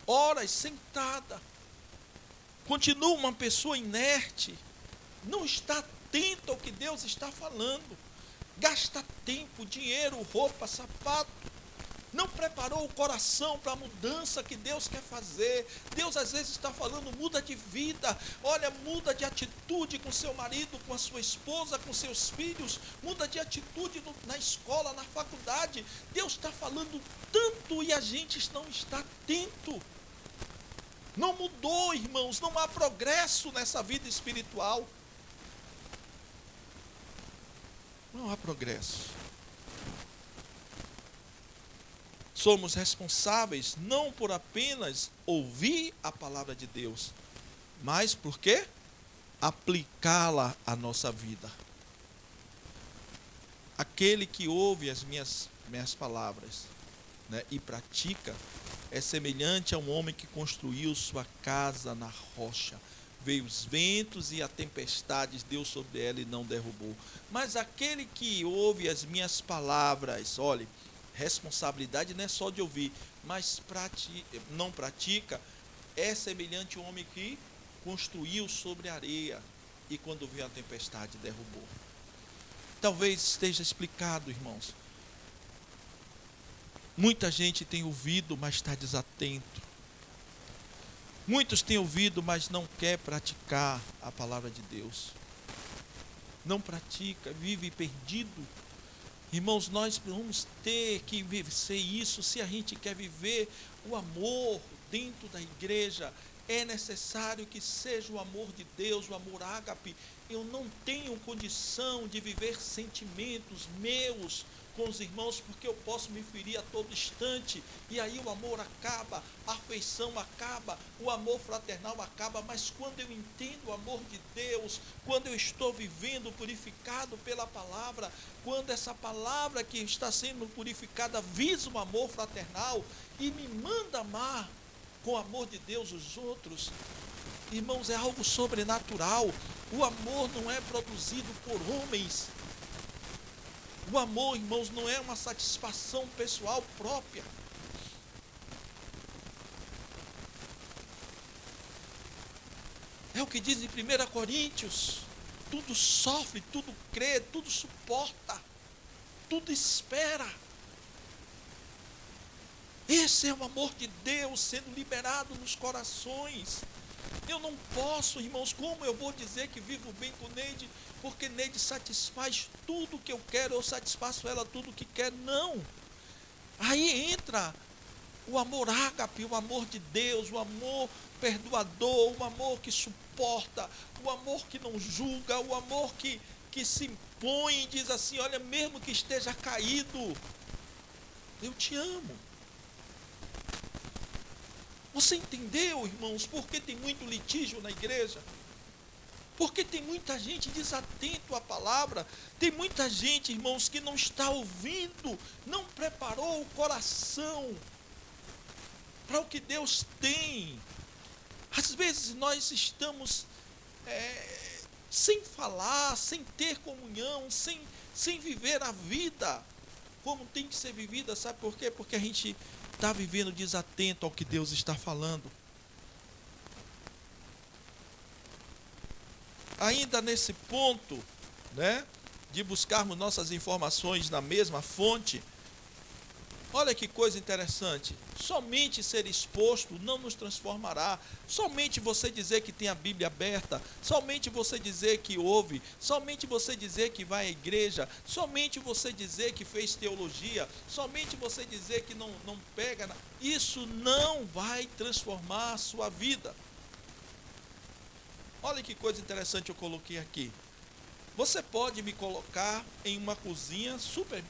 [SPEAKER 2] horas sentada, continua uma pessoa inerte, não está atento ao que Deus está falando, gasta tempo, dinheiro, roupa, sapato, não preparou o coração para a mudança que Deus quer fazer. Deus às vezes está falando, muda de vida, olha, muda de atitude com seu marido, com a sua esposa, com seus filhos, muda de atitude na escola, na faculdade. Deus está falando tanto e a gente não está atento. Não mudou, irmãos, não há progresso nessa vida espiritual. Não há progresso. Somos responsáveis não por apenas ouvir a palavra de Deus, mas por quê? Aplicá-la à nossa vida. Aquele que ouve as minhas palavras, né, e pratica, é semelhante a um homem que construiu sua casa na rocha. Veio os ventos e a tempestade deu sobre ela e não derrubou. Mas aquele que ouve as minhas palavras, olhe, responsabilidade não é só de ouvir, mas não pratica, é semelhante a um homem que construiu sobre areia e quando veio a tempestade derrubou. Talvez esteja explicado, irmãos. Muita gente tem ouvido, mas está desatento. Muitos têm ouvido, mas não quer praticar a palavra de Deus. Não pratica, vive perdido. Irmãos, nós vamos ter que vencer isso se a gente quer viver o amor dentro da igreja. É necessário que seja o amor de Deus, o amor ágape. Eu não tenho condição de viver sentimentos meus com os irmãos, porque eu posso me ferir a todo instante, e aí o amor acaba, a afeição acaba, o amor fraternal acaba. Mas quando eu entendo o amor de Deus, quando eu estou vivendo purificado pela palavra, quando essa palavra que está sendo purificada visa um amor fraternal e me manda amar com o amor de Deus os outros, irmãos, é algo sobrenatural. O amor não é produzido por homens. O amor, irmãos, não é uma satisfação pessoal própria. É o que diz em 1 Coríntios: tudo sofre, tudo crê, tudo suporta, tudo espera. Esse é o amor de Deus sendo liberado nos corações. Eu não posso, irmãos, como eu vou dizer que vivo bem com Neide, porque Neide satisfaz tudo que eu quero, eu satisfaço ela tudo que quer? Não. Aí entra o amor ágape, o amor de Deus, o amor perdoador, o amor que suporta, o amor que não julga, o amor que se impõe e diz assim: olha, mesmo que esteja caído, eu te amo. Você entendeu, irmãos, por que tem muito litígio na igreja? Porque tem muita gente desatento à palavra, tem muita gente, irmãos, que não está ouvindo, não preparou o coração para o que Deus tem. Às vezes nós estamos sem falar, sem ter comunhão, sem viver a vida como tem que ser vivida. Sabe por quê? Porque a gente está vivendo desatento ao que Deus está falando. Ainda nesse ponto, né, de buscarmos nossas informações na mesma fonte, olha que coisa interessante. Somente ser exposto não nos transformará. Somente você dizer que tem a Bíblia aberta, somente você dizer que ouve, somente você dizer que vai à igreja, somente você dizer que fez teologia, somente você dizer que não pega, isso não vai transformar a sua vida. Olha que coisa interessante eu coloquei aqui. Você pode me colocar em uma cozinha super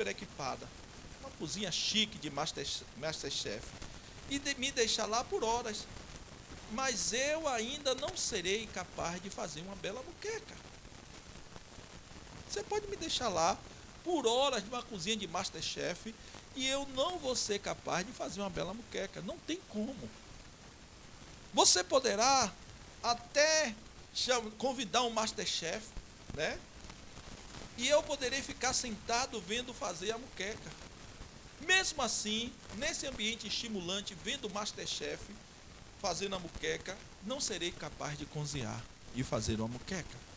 [SPEAKER 2] equipada, uma cozinha chique de Masterchef, e me deixar lá por horas, mas eu ainda não serei capaz de fazer uma bela moqueca. Você pode me deixar lá por horas numa cozinha de MasterChef e eu não vou ser capaz de fazer uma bela moqueca. Não tem como. Você poderá até convidar um MasterChef, né? E eu poderei ficar sentado vendo fazer a moqueca. Mesmo assim, nesse ambiente estimulante, vendo o MasterChef fazendo a moqueca, não serei capaz de cozinhar e fazer uma moqueca.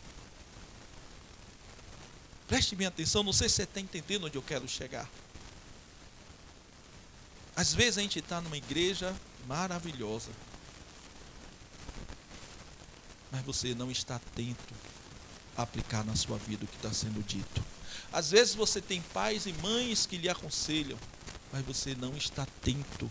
[SPEAKER 2] Preste minha atenção, não sei se você está entendendo onde eu quero chegar. Às vezes a gente está numa igreja maravilhosa, mas você não está atento a aplicar na sua vida o que está sendo dito. Às vezes você tem pais e mães que lhe aconselham, mas você não está atento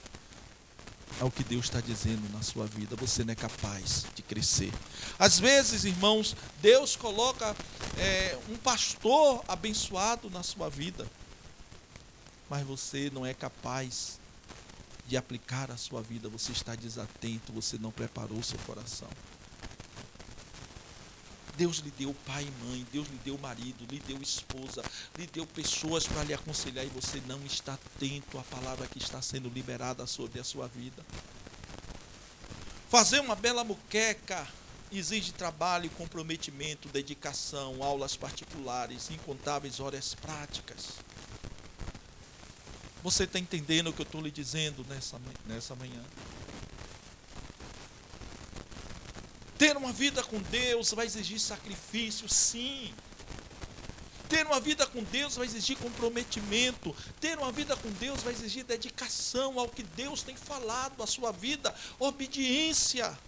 [SPEAKER 2] ao que Deus está dizendo na sua vida. Você não é capaz de crescer. Às vezes, irmãos, Deus coloca um pastor abençoado na sua vida, mas você não é capaz de aplicar a sua vida. Você está desatento, você não preparou o seu coração. Deus lhe deu pai e mãe, Deus lhe deu marido, lhe deu esposa, lhe deu pessoas para lhe aconselhar e você não está atento à palavra que está sendo liberada sobre a sua vida. Fazer uma bela moqueca exige trabalho, comprometimento, dedicação, aulas particulares, incontáveis horas práticas. Você está entendendo o que eu estou lhe dizendo nessa manhã? Ter uma vida com Deus vai exigir sacrifício, sim. Ter uma vida com Deus vai exigir comprometimento. Ter uma vida com Deus vai exigir dedicação ao que Deus tem falado à sua vida, obediência.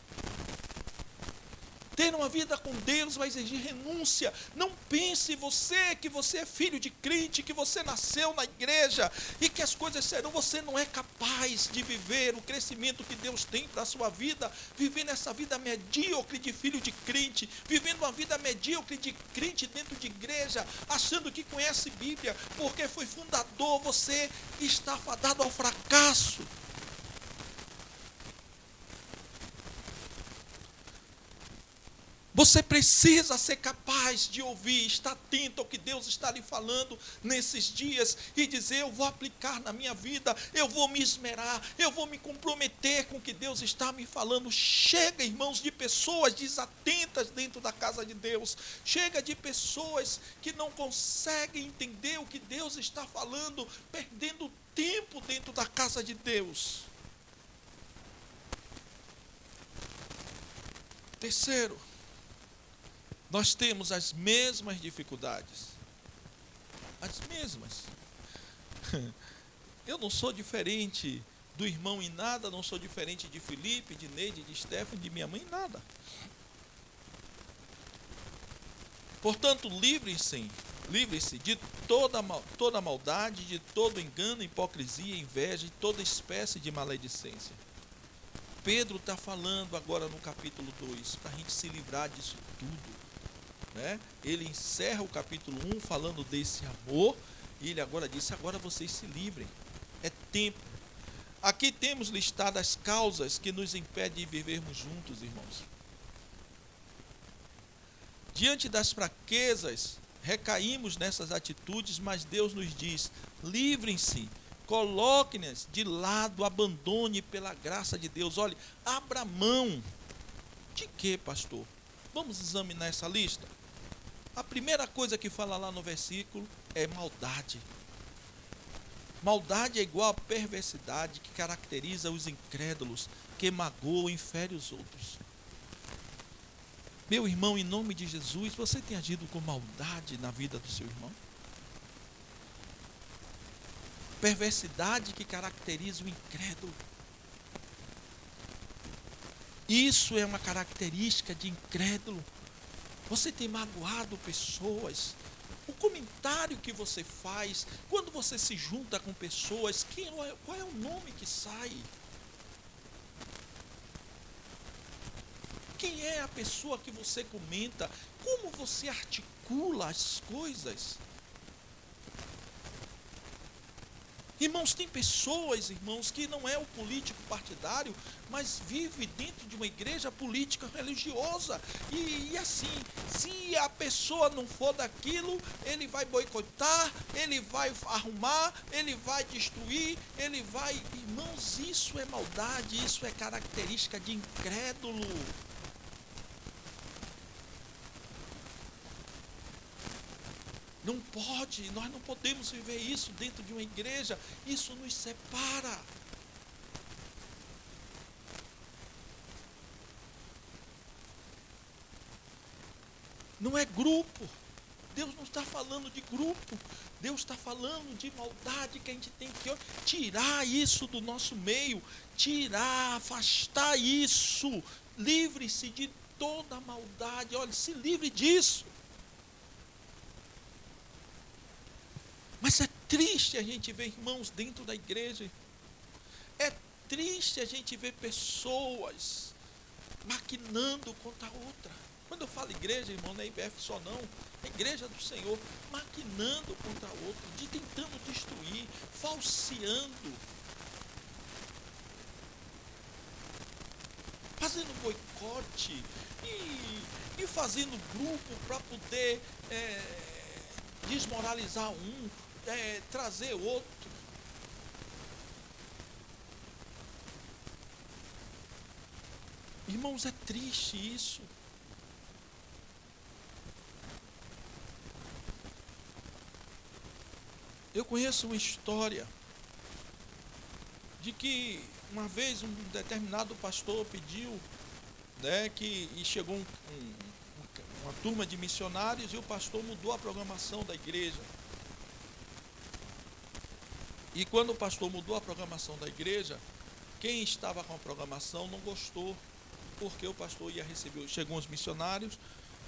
[SPEAKER 2] Ter uma vida com Deus vai exigir renúncia. Não pense que você é filho de crente, que você nasceu na igreja e que as coisas serão. Você não é capaz de viver o crescimento que Deus tem para a sua vida, vivendo essa vida medíocre de filho de crente, vivendo uma vida medíocre de crente dentro de igreja, achando que conhece Bíblia, porque foi fundador. Você está fadado ao fracasso. Você precisa ser capaz de ouvir, estar atento ao que Deus está lhe falando nesses dias e dizer: eu vou aplicar na minha vida, eu vou me esmerar, eu vou me comprometer com o que Deus está me falando. Chega, irmãos, de pessoas desatentas dentro da casa de Deus. Chega de pessoas que não conseguem entender o que Deus está falando, perdendo tempo dentro da casa de Deus. Terceiro, nós temos as mesmas dificuldades. As mesmas. Eu não sou diferente do irmão em nada, não sou diferente de Felipe, de Neide, de Stephanie, de minha mãe em nada. Portanto, livre-se de toda maldade, de todo engano, hipocrisia, inveja e toda espécie de maledicência. Pedro está falando agora no capítulo 2, para a gente se livrar disso tudo. Né? Ele encerra o capítulo 1 falando desse amor, e ele agora disse: agora vocês se livrem, é tempo. Aqui temos listadas as causas que nos impedem de vivermos juntos, irmãos. Diante das fraquezas, recaímos nessas atitudes, mas Deus nos diz: livrem-se, coloquem-nas de lado, abandone pela graça de Deus. Olhe, abra mão. De quê, pastor? Vamos examinar essa lista? A primeira coisa que fala lá no versículo é maldade. Maldade é igual a perversidade que caracteriza os incrédulos, que magoam e fere os outros. Meu irmão, em nome de Jesus, você tem agido com maldade na vida do seu irmão? Perversidade que caracteriza o incrédulo. Isso é uma característica de incrédulo. Você tem magoado pessoas. O comentário que você faz, quando você se junta com pessoas, qual é o nome que sai? Quem é a pessoa que você comenta? Como você articula as coisas? Irmãos, tem pessoas, irmãos, que não é o político partidário, mas vive dentro de uma igreja política religiosa. E assim, se a pessoa não for daquilo, ele vai boicotar, ele vai arrumar, ele vai destruir, ele vai... Irmãos, isso é maldade, isso é característica de incrédulo. Não pode, nós não podemos viver isso dentro de uma igreja, isso nos separa. Não é grupo. Deus não está falando de grupo. Deus está falando de maldade, que a gente tem que tirar isso do nosso meio, tirar, afastar isso. Livre-se de toda a maldade. Olha, se livre disso. Mas é triste a gente ver irmãos dentro da igreja. É triste a gente ver pessoas maquinando contra a outra. Quando eu falo igreja, irmão, não é IBF só não. É igreja do Senhor, maquinando contra a outra, de tentando destruir, falseando, fazendo boicote e fazendo grupo para poder desmoralizar um, trazer outro. Irmãos, é triste isso. Eu conheço uma história de que uma vez um determinado pastor pediu, né, e chegou uma turma de missionários e o pastor mudou a programação da igreja. E quando o pastor mudou a programação da igreja, quem estava com a programação não gostou, porque o pastor ia receber, chegou os missionários,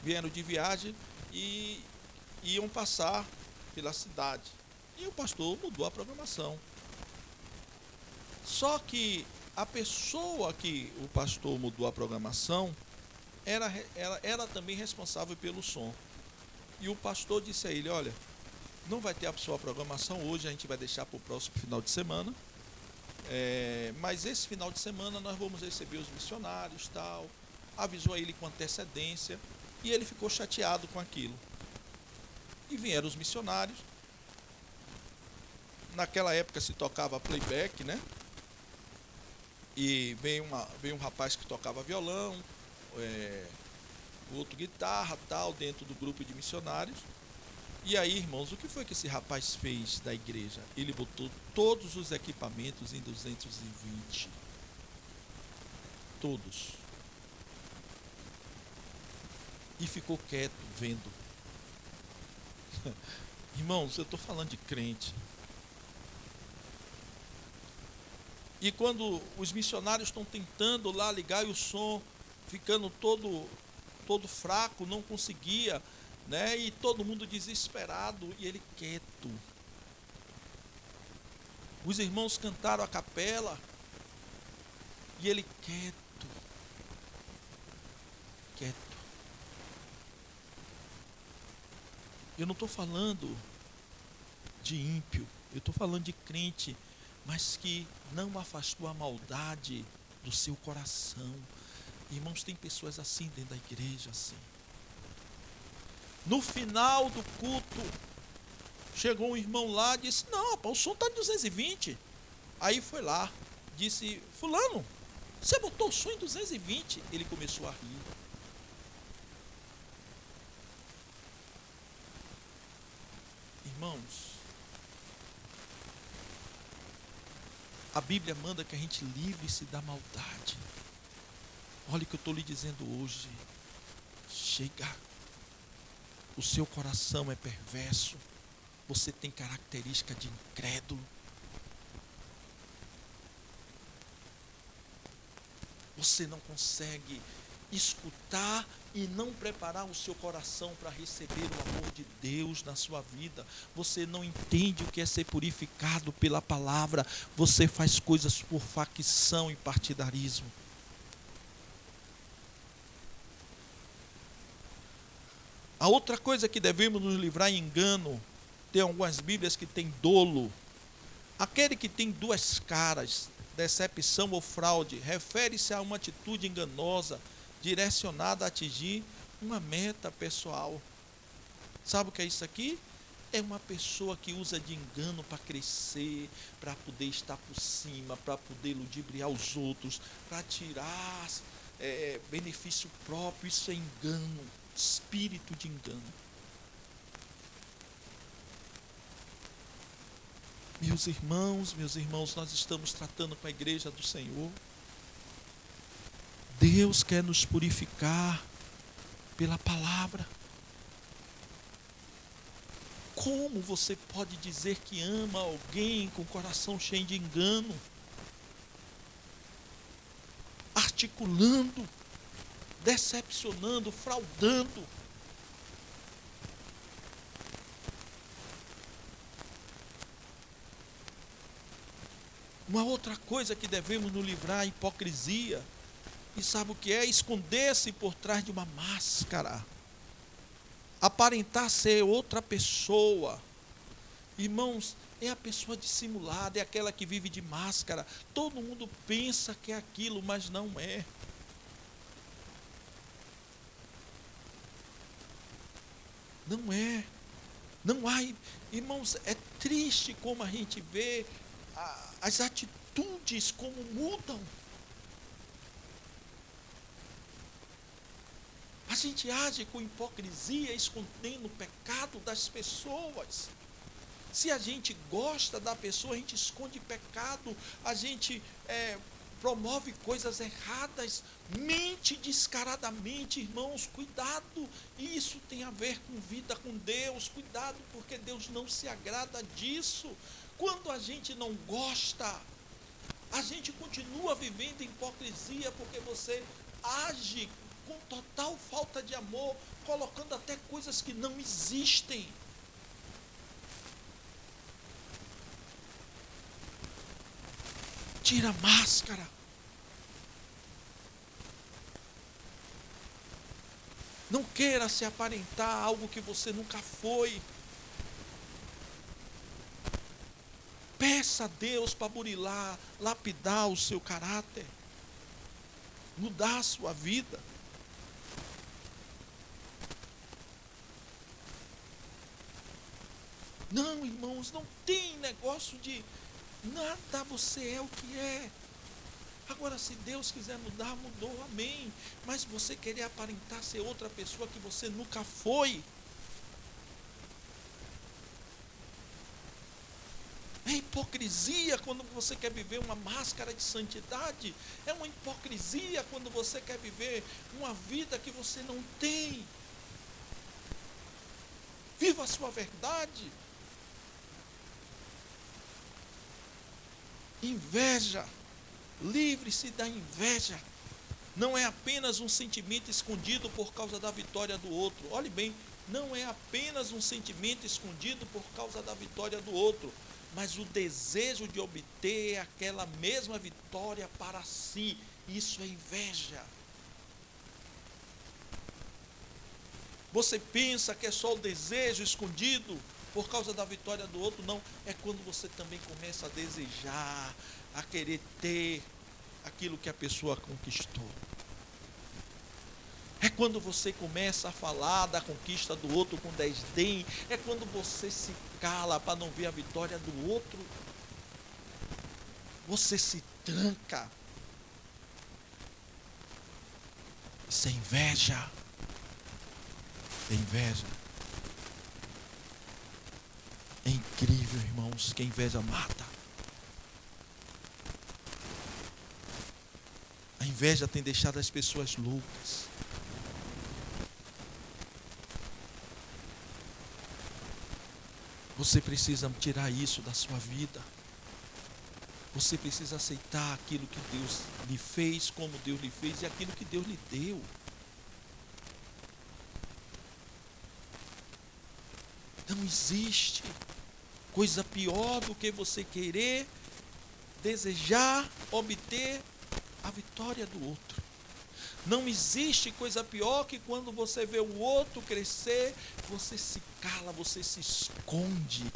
[SPEAKER 2] vieram de viagem e iam passar pela cidade. E o pastor mudou a programação. Só que a pessoa que o pastor mudou a programação era também responsável pelo som. E o pastor disse a ele: olha, não vai ter a sua programação hoje, a gente vai deixar para o próximo final de semana. Mas esse final de semana nós vamos receber os missionários, tal. Avisou a ele com antecedência e ele ficou chateado com aquilo. E vieram os missionários. Naquela época se tocava playback, né? E veio um rapaz que tocava violão, outro guitarra, tal, dentro do grupo de missionários. E aí, irmãos, o que foi que esse rapaz fez da igreja? Ele botou todos os equipamentos em 220. Todos. E ficou quieto, vendo. Irmãos, eu estou falando de crente. E quando os missionários estão tentando lá ligar o som, ficando todo fraco, não conseguia, né? E todo mundo desesperado e ele quieto. Os irmãos cantaram a capela e ele quieto. Quieto. Eu não estou falando de ímpio, eu estou falando de crente, mas que não afastou a maldade do seu coração. Irmãos, tem pessoas assim dentro da igreja, assim. No final do culto, chegou um irmão lá e disse: não, rapaz, o som está em 220. Aí foi lá, disse: fulano, você botou o som em 220? Ele começou a rir. Irmãos, a Bíblia manda que a gente livre-se da maldade. Olha o que eu estou lhe dizendo hoje. Chega. O seu coração é perverso. Você tem característica de incrédulo. Você não consegue escutar e não preparar o seu coração para receber o amor de Deus na sua vida. Você não entende o que é ser purificado pela palavra. Você faz coisas por facção e partidarismo. A outra coisa que devemos nos livrar é engano. Tem algumas Bíblias que tem dolo. Aquele que tem duas caras, decepção ou fraude, refere-se a uma atitude enganosa, direcionada a atingir uma meta pessoal. Sabe o que é isso aqui? É uma pessoa que usa de engano para crescer, para poder estar por cima, para poder ludibriar os outros, para tirar benefício próprio. Isso é engano, espírito de engano. Meus irmãos, nós estamos tratando com a igreja do Senhor. Deus quer nos purificar pela palavra. Como você pode dizer que ama alguém com o coração cheio de engano? Articulando, decepcionando, fraudando. Uma outra coisa que devemos nos livrar é a hipocrisia. E sabe o que é? Esconder-se por trás de uma máscara. Aparentar ser outra pessoa. Irmãos, é a pessoa dissimulada, é aquela que vive de máscara. Todo mundo pensa que é aquilo, mas não é. Não é. Não há. Irmãos, é triste como a gente vê as atitudes como mudam. A gente age com hipocrisia, escondendo o pecado das pessoas. Se a gente gosta da pessoa, a gente esconde pecado, a gente promove coisas erradas, mente descaradamente, irmãos, cuidado. Isso tem a ver com vida com Deus, cuidado, porque Deus não se agrada disso. Quando a gente não gosta, a gente continua vivendo em hipocrisia, porque você age com total falta de amor, colocando até coisas que não existem. Tira a máscara. Não queira se aparentar algo que você nunca foi. Peça a Deus para burilar, lapidar o seu caráter, mudar a sua vida. Não, irmãos, não tem negócio de nada, você é o que é. Agora, se Deus quiser mudar, mudou, amém. Mas você querer aparentar ser outra pessoa que você nunca foi, é hipocrisia quando você quer viver uma máscara de santidade. É uma hipocrisia quando você quer viver uma vida que você não tem. Viva a sua verdade. Inveja. Livre-se da inveja. Não é apenas um sentimento escondido por causa da vitória do outro. Olhe bem, não é apenas um sentimento escondido por causa da vitória do outro, mas o desejo de obter aquela mesma vitória para si. Isso é inveja. Você pensa que é só o desejo escondido por causa da vitória do outro? Não, é quando você também começa a desejar, a querer ter aquilo que a pessoa conquistou. É quando você começa a falar da conquista do outro com desdém. É quando você se cala para não ver a vitória do outro. Você se tranca. Isso é inveja. É inveja. É incrível, irmãos, que a inveja mata. A inveja tem deixado as pessoas loucas. Você precisa tirar isso da sua vida. Você precisa aceitar aquilo que Deus lhe fez, como Deus lhe fez e aquilo que Deus lhe deu. Não existe coisa pior do que você querer, desejar, obter a vitória do outro. Não existe coisa pior que quando você vê o outro crescer, você se cala, você se esconde.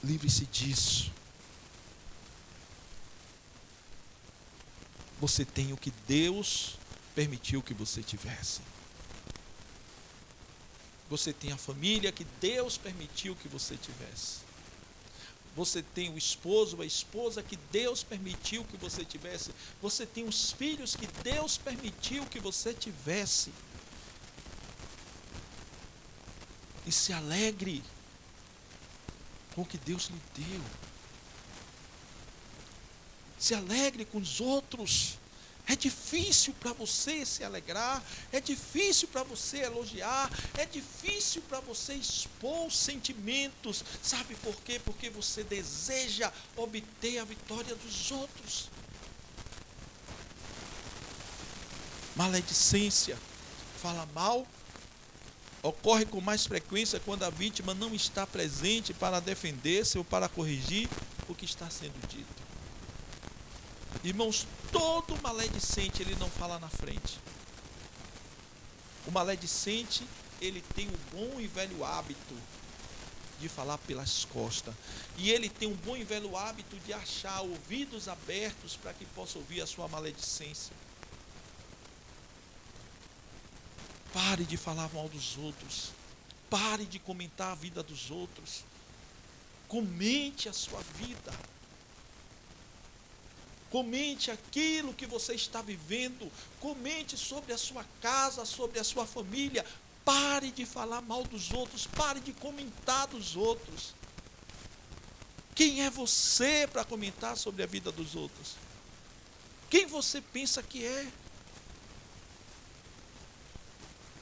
[SPEAKER 2] Livre-se disso. Você tem o que Deus permitiu que você tivesse. Você tem a família que Deus permitiu que você tivesse. Você tem o esposo, a esposa que Deus permitiu que você tivesse. Você tem os filhos que Deus permitiu que você tivesse. E se alegre com o que Deus lhe deu. Se alegre com os outros. É difícil para você se alegrar, é difícil para você elogiar, é difícil para você expor os sentimentos. Sabe por quê? Porque você deseja obter a vitória dos outros. Maledicência, fala mal, ocorre com mais frequência quando a vítima não está presente para defender-se ou para corrigir o que está sendo dito. Irmãos, todo maledicente, ele não fala na frente. O maledicente, ele tem o bom e velho hábito de falar pelas costas. E ele tem um bom e velho hábito de achar ouvidos abertos para que possa ouvir a sua maledicência. Pare de falar mal dos outros. Pare de comentar a vida dos outros. Comente a sua vida. Comente aquilo que você está vivendo. Comente sobre a sua casa, sobre a sua família. Pare de falar mal dos outros. Pare de comentar dos outros. Quem é você para comentar sobre a vida dos outros? Quem você pensa que é?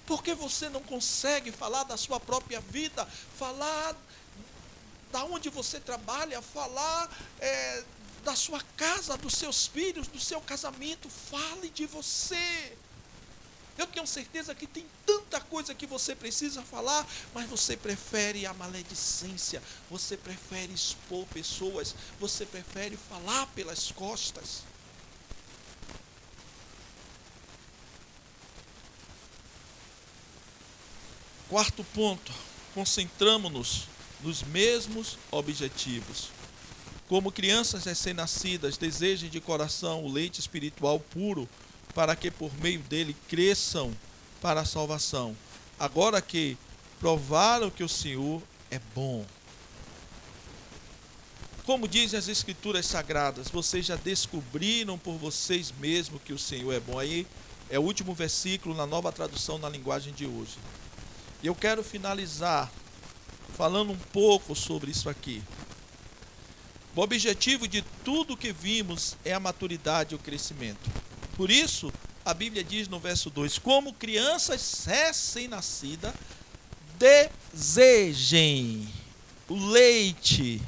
[SPEAKER 2] Por que você não consegue falar da sua própria vida? Falar da onde você trabalha? Falar da sua casa, dos seus filhos, do seu casamento. Fale de você. Eu tenho certeza que tem tanta coisa que você precisa falar, mas você prefere a maledicência, você prefere expor pessoas, você prefere falar pelas costas. Quarto ponto, concentramos-nos nos mesmos objetivos. Como crianças recém-nascidas, desejem de coração o leite espiritual puro, para que por meio dele cresçam para a salvação. Agora que provaram que o Senhor é bom. Como dizem as Escrituras Sagradas, vocês já descobriram por vocês mesmos que o Senhor é bom. Aí é o último versículo na Nova Tradução na linguagem de hoje. E eu quero finalizar falando um pouco sobre isso aqui. O objetivo de tudo que vimos é a maturidade e o crescimento. Por isso, a Bíblia diz no verso 2, como crianças recém-nascidas, desejem o leite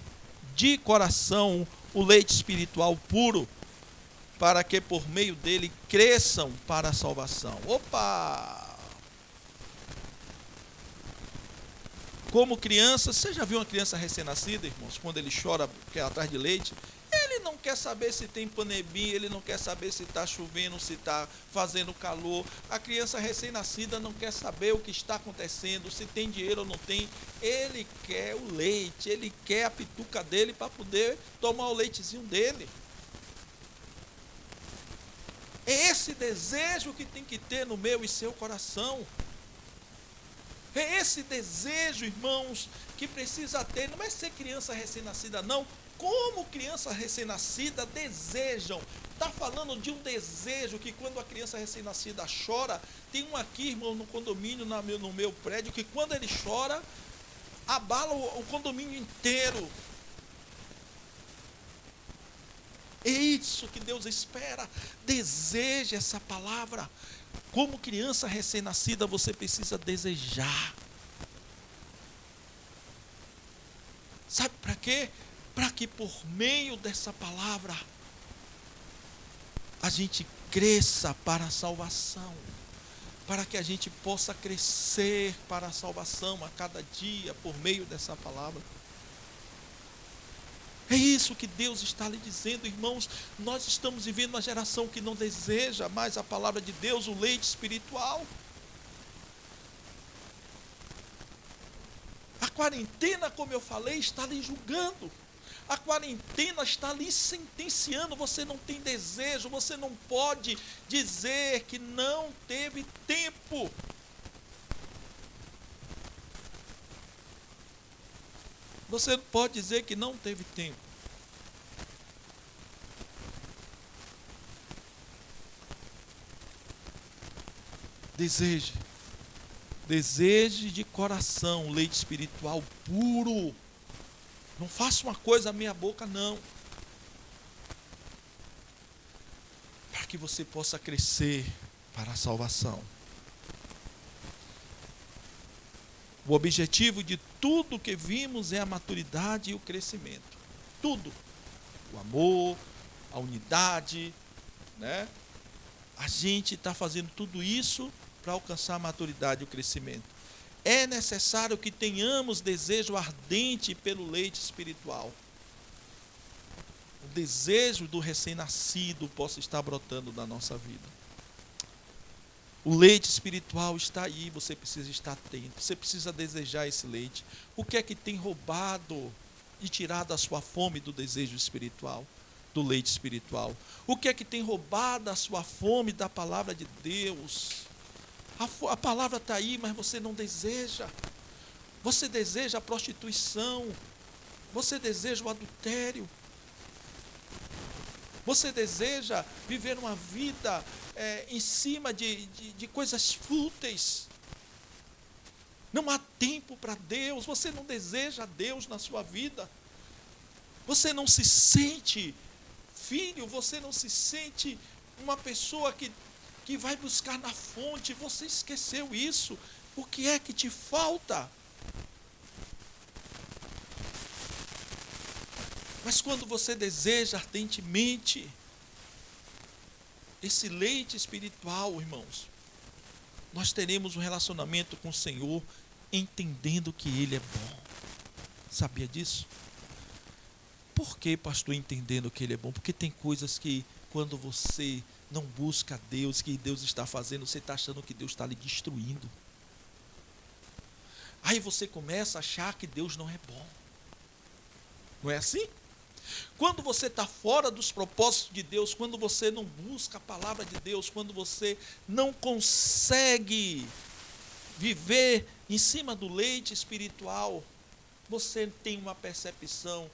[SPEAKER 2] de coração, o leite espiritual puro, para que por meio dele cresçam para a salvação. Opa! Como criança, você já viu uma criança recém-nascida, irmãos, quando ele chora porque é atrás de leite? Ele não quer saber se tem panebinha, ele não quer saber se está chovendo, se está fazendo calor. A criança recém-nascida não quer saber o que está acontecendo, se tem dinheiro ou não tem. Ele quer o leite, ele quer a pituca dele para poder tomar o leitezinho dele. É esse desejo que tem que ter no meu e seu coração. É esse desejo, irmãos, que precisa ter. Não é ser criança recém-nascida, não. Como criança recém-nascida desejam. Está falando de um desejo que quando a criança recém-nascida chora, tem um aqui, irmão, no condomínio, no meu prédio, que quando ele chora, abala o condomínio inteiro. É isso que Deus espera. Deseje essa palavra. Como criança recém-nascida, você precisa desejar. Sabe para quê? Para que por meio dessa palavra, a gente cresça para a salvação. Para que a gente possa crescer para a salvação a cada dia, por meio dessa palavra. É isso que Deus está lhe dizendo, irmãos. Nós estamos vivendo uma geração que não deseja mais a palavra de Deus, o leite espiritual. A quarentena, como eu falei, está lhe julgando. A quarentena está lhe sentenciando. Você não tem desejo, você não pode dizer que não teve tempo. Você pode dizer que não teve tempo. Deseje. Deseje de coração leite espiritual puro. Não faça uma coisa meia boca, não. Para que você possa crescer para a salvação. O objetivo de tudo que vimos é a maturidade e o crescimento. Tudo. O amor, a unidade, né? A gente está fazendo tudo isso para alcançar a maturidade e o crescimento. É necessário que tenhamos desejo ardente pelo leite espiritual. O desejo do recém-nascido possa estar brotando na nossa vida. O leite espiritual está aí, você precisa estar atento, você precisa desejar esse leite. O que é que tem roubado e tirado a sua fome do desejo espiritual, do leite espiritual? O que é que tem roubado a sua fome da palavra de Deus? A palavra está aí, mas você não deseja. Você deseja a prostituição, você deseja o adultério, você deseja viver uma vida em cima de coisas fúteis. Não há tempo para Deus, você não deseja Deus na sua vida. Você não se sente filho, você não se sente uma pessoa que vai buscar na fonte. Você esqueceu isso. O que é que te falta? Mas quando você deseja ardentemente esse leite espiritual, irmãos, nós teremos um relacionamento com o Senhor, entendendo que Ele é bom. Sabia disso? Por que, pastor, entendendo que Ele é bom? Porque tem coisas que, quando você não busca Deus, que Deus está fazendo, você está achando que Deus está lhe destruindo. Aí você começa a achar que Deus não é bom. Não é assim? Quando você está fora dos propósitos de Deus, quando você não busca a palavra de Deus, quando você não consegue viver em cima do leite espiritual, você tem uma percepção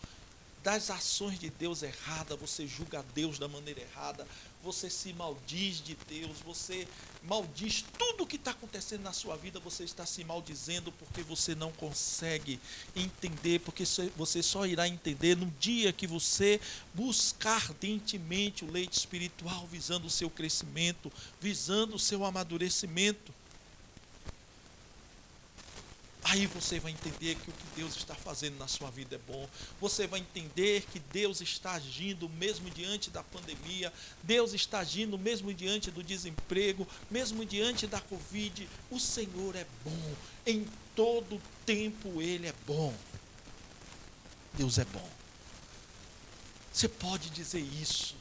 [SPEAKER 2] das ações de Deus errada, você julga Deus da maneira errada, você se maldiz de Deus, você maldiz tudo o que está acontecendo na sua vida, você está se maldizendo porque você não consegue entender, porque você só irá entender no dia que você buscar ardentemente o leite espiritual, visando o seu crescimento, visando o seu amadurecimento. Aí você vai entender que o que Deus está fazendo na sua vida é bom. Você vai entender que Deus está agindo mesmo diante da pandemia. Deus está agindo mesmo diante do desemprego, mesmo diante da Covid. O Senhor é bom. Em todo tempo Ele é bom. Deus é bom. Você pode dizer isso.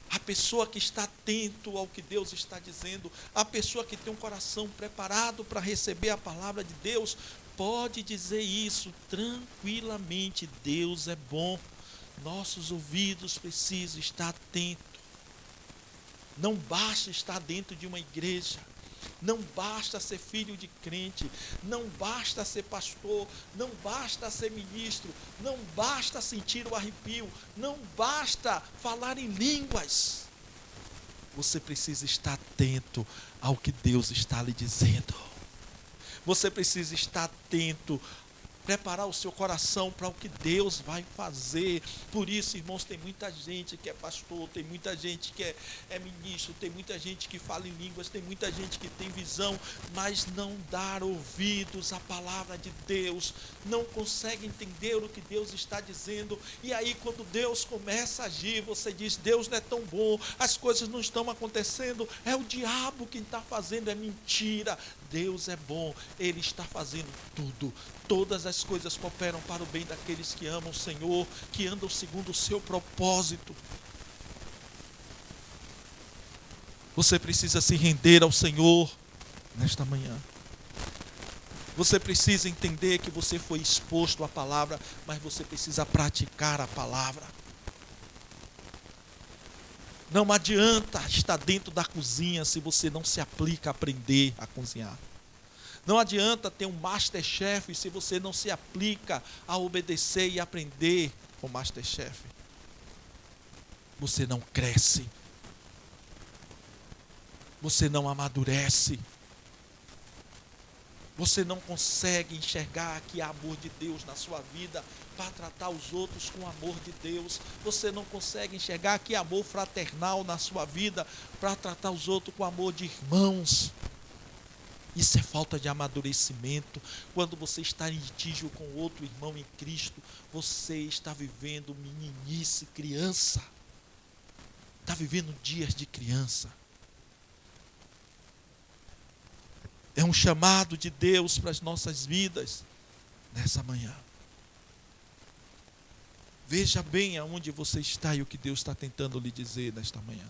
[SPEAKER 2] A pessoa que está atento ao que Deus está dizendo, a pessoa que tem um coração preparado para receber a palavra de Deus, pode dizer isso tranquilamente. Deus é bom. Nossos ouvidos precisam estar atentos. Não basta estar dentro de uma igreja. Não basta ser filho de crente, não basta ser pastor, não basta ser ministro, não basta sentir o arrepio, não basta falar em línguas. Você precisa estar atento ao que Deus está lhe dizendo. Você precisa estar atento, preparar o seu coração para o que Deus vai fazer. Por isso, irmãos, tem muita gente que é pastor, tem muita gente que é ministro, tem muita gente que fala em línguas, tem muita gente que tem visão, mas não dá ouvidos à palavra de Deus, não consegue entender o que Deus está dizendo. E aí, quando Deus começa a agir, você diz: Deus não é tão bom, as coisas não estão acontecendo, é o diabo que está fazendo, é mentira. Deus é bom, Ele está fazendo tudo. Todas as coisas cooperam para o bem daqueles que amam o Senhor, que andam segundo o seu propósito. Você precisa se render ao Senhor nesta manhã. Você precisa entender que você foi exposto à palavra, mas você precisa praticar a palavra. Não adianta estar dentro da cozinha se você não se aplica a aprender a cozinhar. Não adianta ter um Masterchef se você não se aplica a obedecer e aprender com o Masterchef. Você não cresce. Você não amadurece. Você não consegue enxergar que há amor de Deus na sua vida para tratar os outros com o amor de Deus. Você não consegue enxergar que há amor fraternal na sua vida para tratar os outros com o amor de irmãos. Isso é falta de amadurecimento. Quando você está em litígio com outro irmão em Cristo, você está vivendo meninice, criança. Está vivendo dias de criança. É um chamado de Deus para as nossas vidas nessa manhã. Veja bem aonde você está e o que Deus está tentando lhe dizer nesta manhã.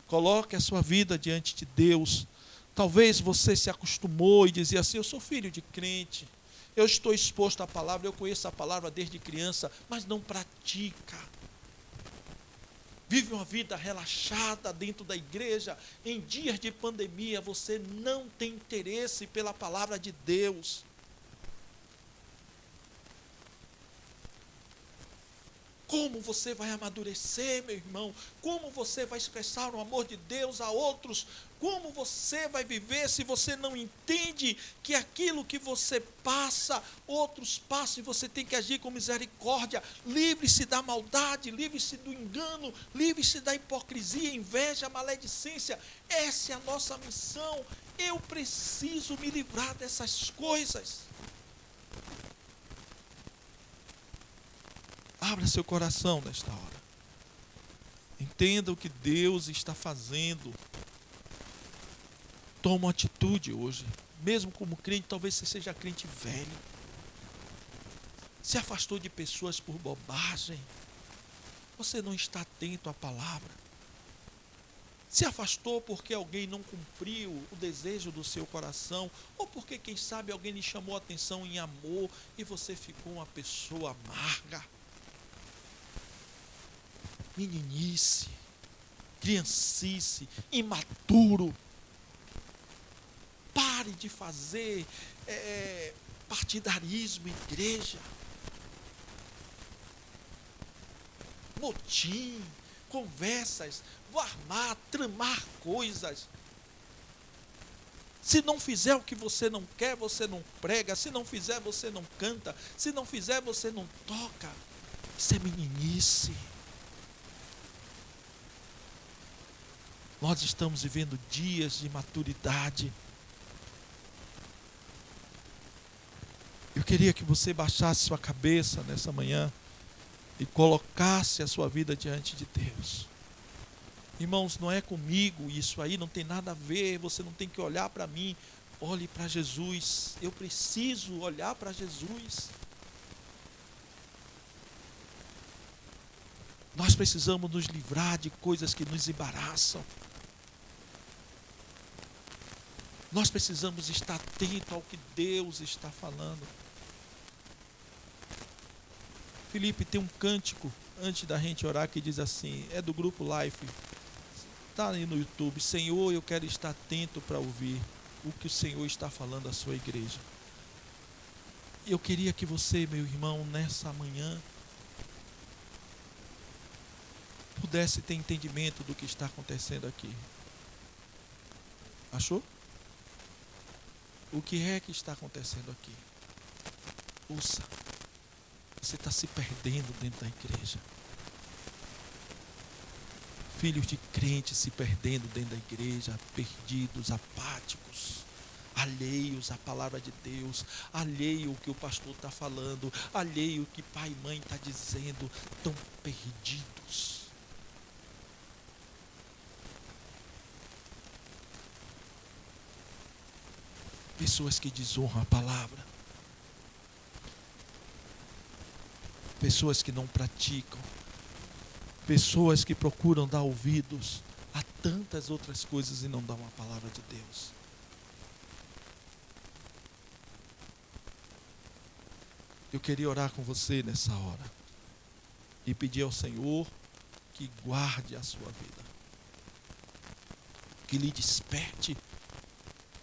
[SPEAKER 2] Coloque a sua vida diante de Deus. Talvez você se acostumou e dizia assim: eu sou filho de crente, eu estou exposto à palavra, eu conheço a palavra desde criança, mas não pratica. Vive uma vida relaxada dentro da igreja. Em dias de pandemia, você não tem interesse pela palavra de Deus. Como você vai amadurecer, meu irmão? Como você vai expressar o amor de Deus a outros? Como você vai viver se você não entende que aquilo que você passa, outros passam, e você tem que agir com misericórdia? Livre-se da maldade, livre-se do engano, livre-se da hipocrisia, inveja, maledicência. Essa é a nossa missão. Eu preciso me livrar dessas coisas. Abra seu coração nesta hora. Entenda o que Deus está fazendo. Toma uma atitude hoje. Mesmo como crente, talvez você seja crente velho. Se afastou de pessoas por bobagem. Você não está atento à palavra. Se afastou porque alguém não cumpriu o desejo do seu coração. Ou porque, quem sabe, alguém lhe chamou a atenção em amor e você ficou uma pessoa amarga. Meninice, criancice, imaturo. Pare de fazer partidarismo em igreja. Motim, conversas, vou armar, tramar coisas. Se não fizer o que você não quer, você não prega. Se não fizer, você não canta. Se não fizer, você não toca. Isso é meninice. Nós estamos vivendo dias de maturidade. Eu queria que você baixasse sua cabeça nessa manhã e colocasse a sua vida diante de Deus. Irmãos, não é comigo, isso aí não tem nada a ver, você não tem que olhar para mim. Olhe para Jesus. Eu preciso olhar para Jesus. Nós precisamos nos livrar de coisas que nos embaraçam. Nós precisamos estar atentos ao que Deus está falando. Felipe, tem um cântico, antes da gente orar, que diz assim, é do grupo Life. Está aí no YouTube. Senhor, eu quero estar atento para ouvir o que o Senhor está falando à sua igreja. Eu queria que você, meu irmão, nessa manhã, pudesse ter entendimento do que está acontecendo aqui. Achou? O que é que está acontecendo aqui? Ouça, você está se perdendo dentro da igreja. Filhos de crentes se perdendo dentro da igreja, perdidos, apáticos, alheios à palavra de Deus, alheio ao que o pastor está falando, alheio ao que pai e mãe está dizendo, tão perdidos. Pessoas que desonram a palavra. Pessoas que não praticam. Pessoas que procuram dar ouvidos a tantas outras coisas e não dão a palavra de Deus. eu queria orar com você nessa hora e pedir ao Senhor que guarde a sua vida, que lhe desperte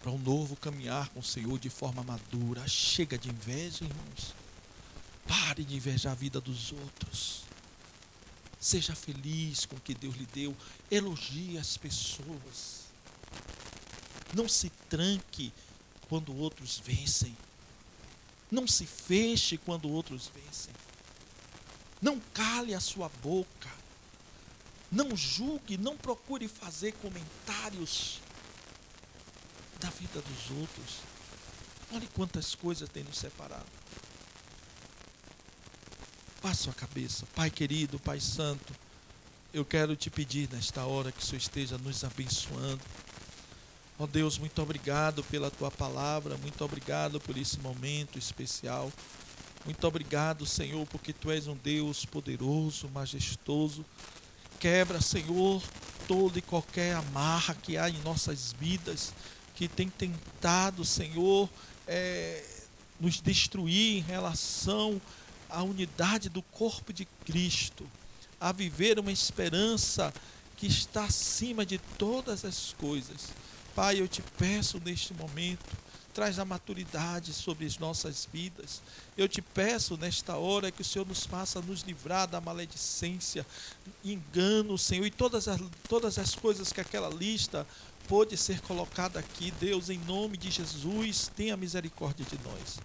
[SPEAKER 2] para um novo caminhar com o Senhor de forma madura. Chega de inveja, irmãos. Pare de invejar a vida dos outros. Seja feliz com o que Deus lhe deu. Elogie as pessoas. Não se tranque quando outros vencem. Não se feche quando outros vencem. Não cale a sua boca. Não julgue, não procure fazer comentários da vida dos outros. Olhe quantas coisas tem nos separado. Baixe sua cabeça. Pai querido, Pai santo, eu quero te pedir nesta hora que o Senhor esteja nos abençoando. Ó Deus, muito obrigado pela tua palavra, muito obrigado por esse momento especial. Muito obrigado, Senhor, porque tu és um Deus poderoso, majestoso. Quebra, Senhor, toda e qualquer amarra que há em nossas vidas, que tem tentado, Senhor, nos destruir em relação à unidade do corpo de Cristo, a viver uma esperança que está acima de todas as coisas. Pai, eu te peço neste momento, traz a maturidade sobre as nossas vidas. Eu te peço nesta hora que o Senhor nos faça nos livrar da maledicência, engano, Senhor, e todas as coisas que aquela lista pôde ser colocada aqui. Deus, em nome de Jesus, tenha misericórdia de nós.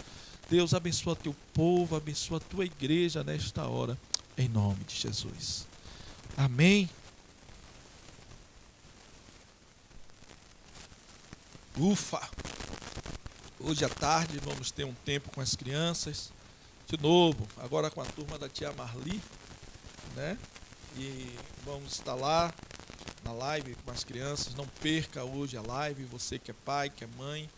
[SPEAKER 2] Deus, abençoa teu povo, abençoa a tua igreja nesta hora, em nome de Jesus. Amém. Ufa! Hoje à tarde vamos ter um tempo com as crianças, de novo, agora com a turma da tia Marli, né? E vamos estar lá na live com as crianças. Não perca hoje a live, você que é pai, que é mãe,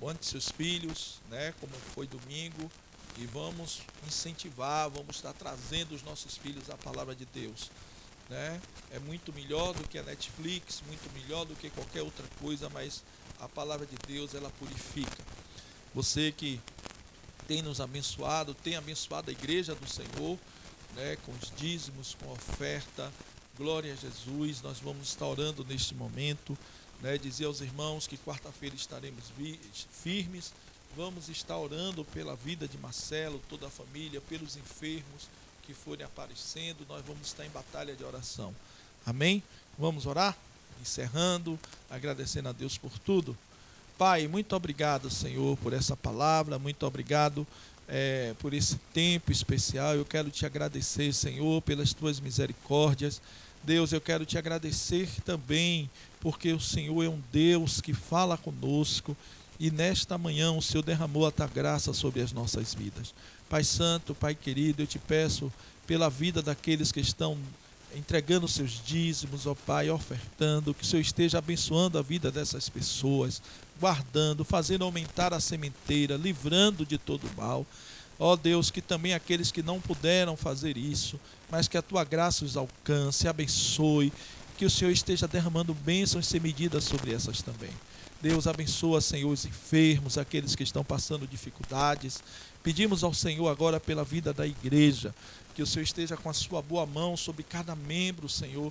[SPEAKER 2] mande seus filhos, né? Como foi domingo, e vamos incentivar, vamos estar trazendo os nossos filhos à palavra de Deus, né? É muito melhor do que a Netflix, muito melhor do que qualquer outra coisa, mas a palavra de Deus, ela purifica. Você que tem nos abençoado, tem abençoado a igreja do Senhor, né, com os dízimos, com a oferta, glória a Jesus. Nós vamos estar orando neste momento, né, dizer aos irmãos que quarta-feira estaremos firmes. Vamos estar orando pela vida de Marcelo, toda a família, pelos enfermos que forem aparecendo. Nós vamos estar em batalha de oração. Amém? Vamos orar? Encerrando, agradecendo a Deus por tudo. Pai, muito obrigado, Senhor, por essa palavra, muito obrigado por esse tempo especial. Eu quero te agradecer, Senhor, pelas tuas misericórdias. Deus, eu quero te agradecer também, porque o Senhor é um Deus que fala conosco, e nesta manhã o Senhor derramou a tua graça sobre as nossas vidas. Pai santo, Pai querido, eu te peço pela vida daqueles que estão entregando seus dízimos, ó Pai, ofertando, que o Senhor esteja abençoando a vida dessas pessoas, guardando, fazendo aumentar a sementeira, livrando de todo mal. Ó Deus, que também aqueles que não puderam fazer isso, mas que a tua graça os alcance, abençoe, que o Senhor esteja derramando bênçãos sem medida sobre essas também. Deus, abençoa, Senhor, os enfermos, aqueles que estão passando dificuldades. Pedimos ao Senhor agora pela vida da igreja, que o Senhor esteja com a sua boa mão sobre cada membro, Senhor,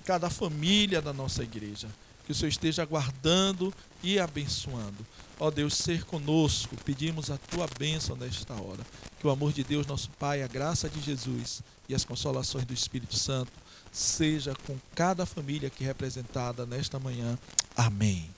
[SPEAKER 2] cada família da nossa igreja. Que o Senhor esteja guardando e abençoando. Ó Deus, ser conosco, pedimos a tua bênção nesta hora. Que o amor de Deus, nosso Pai, a graça de Jesus e as consolações do Espírito Santo seja com cada família aqui representada nesta manhã. Amém.